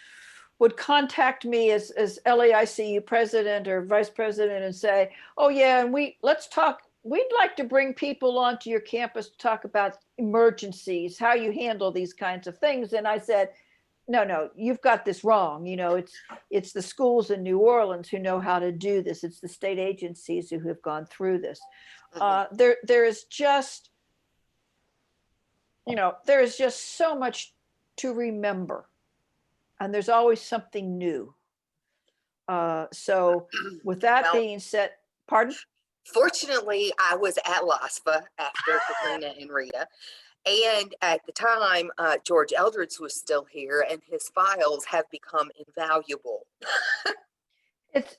would contact me as LAICU president or vice president and say, oh yeah, and let's talk we'd like to bring people onto your campus to talk about emergencies, how you handle these kinds of things. And I said, no, you've got this wrong. It's the schools in New Orleans who know how to do this. It's the state agencies who have gone through this. There is just, there is just so much to remember, and there's always something new. So with that being said, pardon? Fortunately, I was at LOSFA after Katrina and Rita. And at the time, George Eldredge was still here, and his files have become invaluable. It's,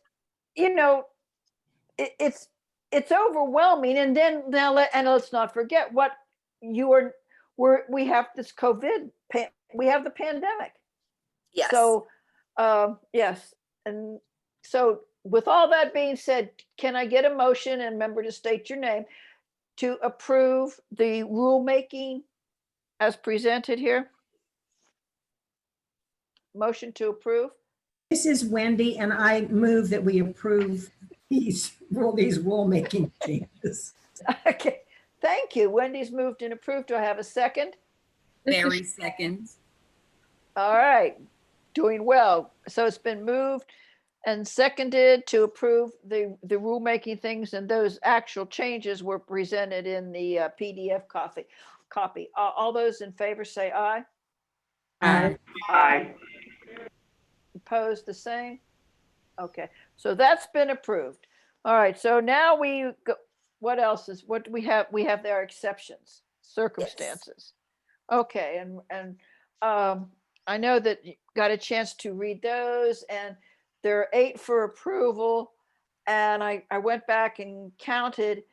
it's overwhelming. And then let's not forget what we have this COVID, we have the pandemic. Yes. So, yes. And so with all that being said, can I get a motion, and remember to state your name, to approve the rulemaking as presented here? Motion to approve. This is Wendy, and I move that we approve these rulemaking changes. Okay, thank you. Wendy's moved and approved. Do I have a second? Mary seconds. All right, doing well. So it's been moved and seconded to approve the rulemaking things, and those actual changes were presented in the PDF copy. All those in favor say aye. Aye. Aye. Opposed, the same? Okay, so that's been approved. All right, so now we go, what do we have? We have their exceptions, circumstances. Okay, and I know that you got a chance to read those, and there are 8 for approval. And I went back and counted.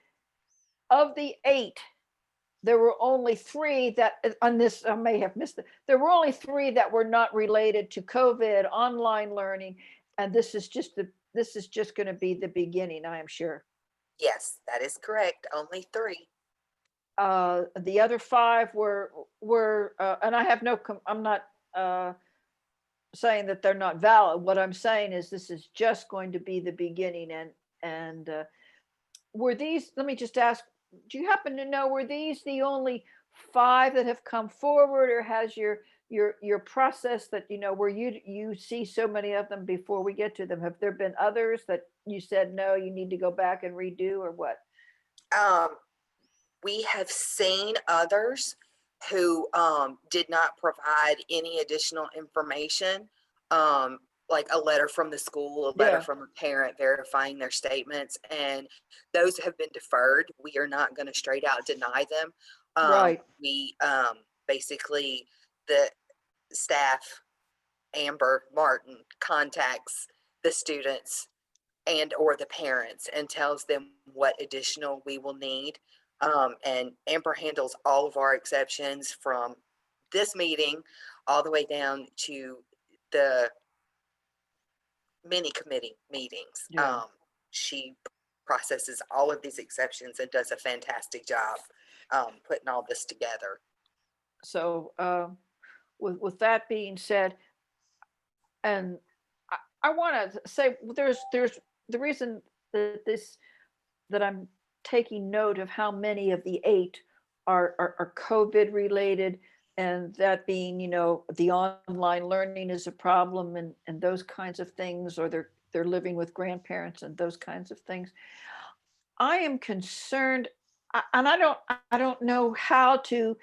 Of the 8, there were only 3 that on this, I may have missed it. There were only 3 that were not related to COVID, online learning. And this is just going to be the beginning, I am sure. Yes, that is correct. Only 3. The other 5 were and I have I'm not saying that they're not valid. What I'm saying is this is just going to be the beginning. And were these, let me just ask, do you happen to know, were these the only 5 that have come forward, or has your process that, where you see so many of them before we get to them, have there been others that you said, no, you need to go back and redo, or what? We have seen others who did not provide any additional information, like a letter from the school, a letter from a parent verifying their statements, and those have been deferred. We are not going to straight out deny them. Right. We basically, the staff, Amber Martin, contacts the students and or the parents and tells them what additional we will need. And Amber handles all of our exceptions from this meeting all the way down to the mini committee meetings. She processes all of these exceptions and does a fantastic job putting all this together. So with that being said, and I want to say there's the reason that I'm taking note of how many of the 8 are COVID related, and that being, the online learning is a problem, and those kinds of things, or they're living with grandparents and those kinds of things. I am concerned, and I don't know how to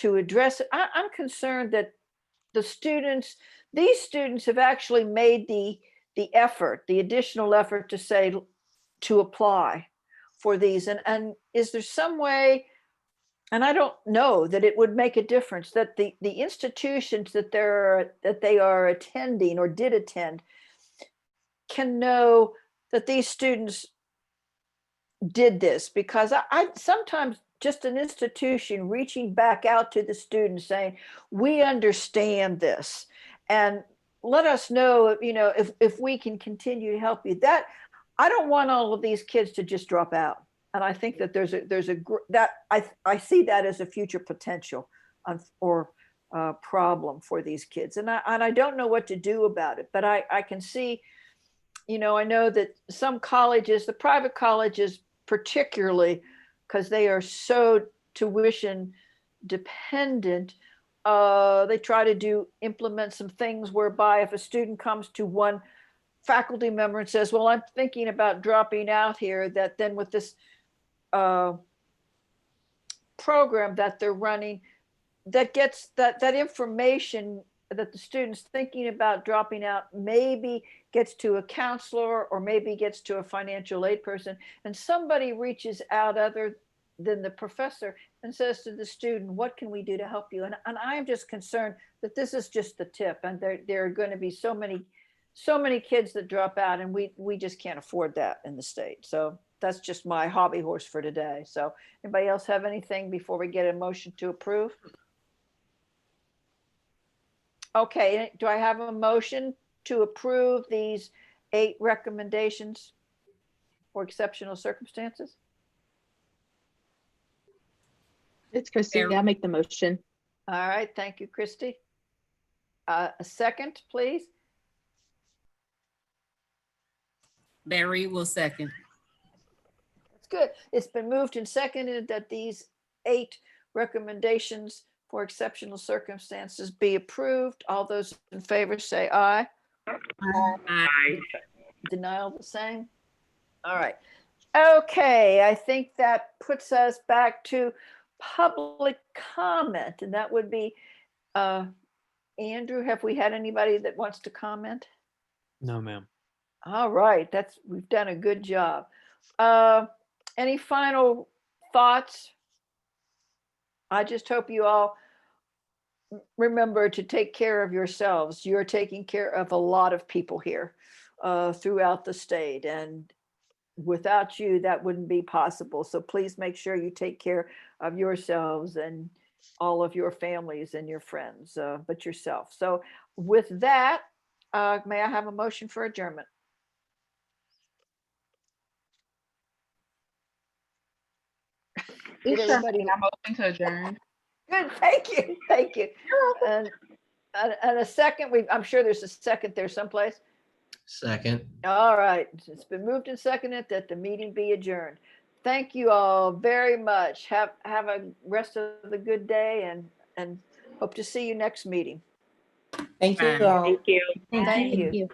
address it. I'm concerned that these students have actually made the effort, the additional effort to apply for these, and is there some way, and I don't know that it would make a difference, that the institutions that they are attending or did attend can know that these students did this, because I sometimes just an institution reaching back out to the students saying, we understand this, and let us know, if we can continue to help you. That I don't want all of these kids to just drop out. And I think that I see that as a future potential or problem for these kids. And I don't know what to do about it, but I can see, I know that some colleges, the private colleges, particularly because they are so tuition dependent, they try to implement some things whereby if a student comes to one faculty member and says, well, I'm thinking about dropping out here, that then with this program that they're running, that gets that information that the student's thinking about dropping out maybe gets to a counselor or maybe gets to a financial aid person, and somebody reaches out other than the professor and says to the student, what can we do to help you? And I'm just concerned that this is just the tip, and there are going to be so many kids that drop out, and we just can't afford that in the state. So that's just my hobby horse for today. So anybody else have anything before we get a motion to approve? Okay, do I have a motion to approve these 8 recommendations for exceptional circumstances? It's Christy. I'll make the motion. All right, thank you, Christy. A second, please. Barry will second. That's good. It's been moved and seconded that these 8 recommendations for exceptional circumstances be approved. All those in favor say aye. Aye. Denial the same. All right. Okay, I think that puts us back to public comment, and that would be Andrew. Have we had anybody that wants to comment? No, ma'am. All right, we've done a good job. Any final thoughts? I just hope you all remember to take care of yourselves. You're taking care of a lot of people here throughout the state, and without you, that wouldn't be possible. So please make sure you take care of yourselves and all of your families and your friends, but yourself. So with that, may I have a motion for adjournment? Did everybody? I'm open to adjourn. Good, thank you, thank you. And a second, I'm sure there's a second there someplace. Second. All right, it's been moved and seconded that the meeting be adjourned. Thank you all very much. Have a rest of the good day, and hope to see you next meeting. Thank you Bye. all. Thank you. Thank you.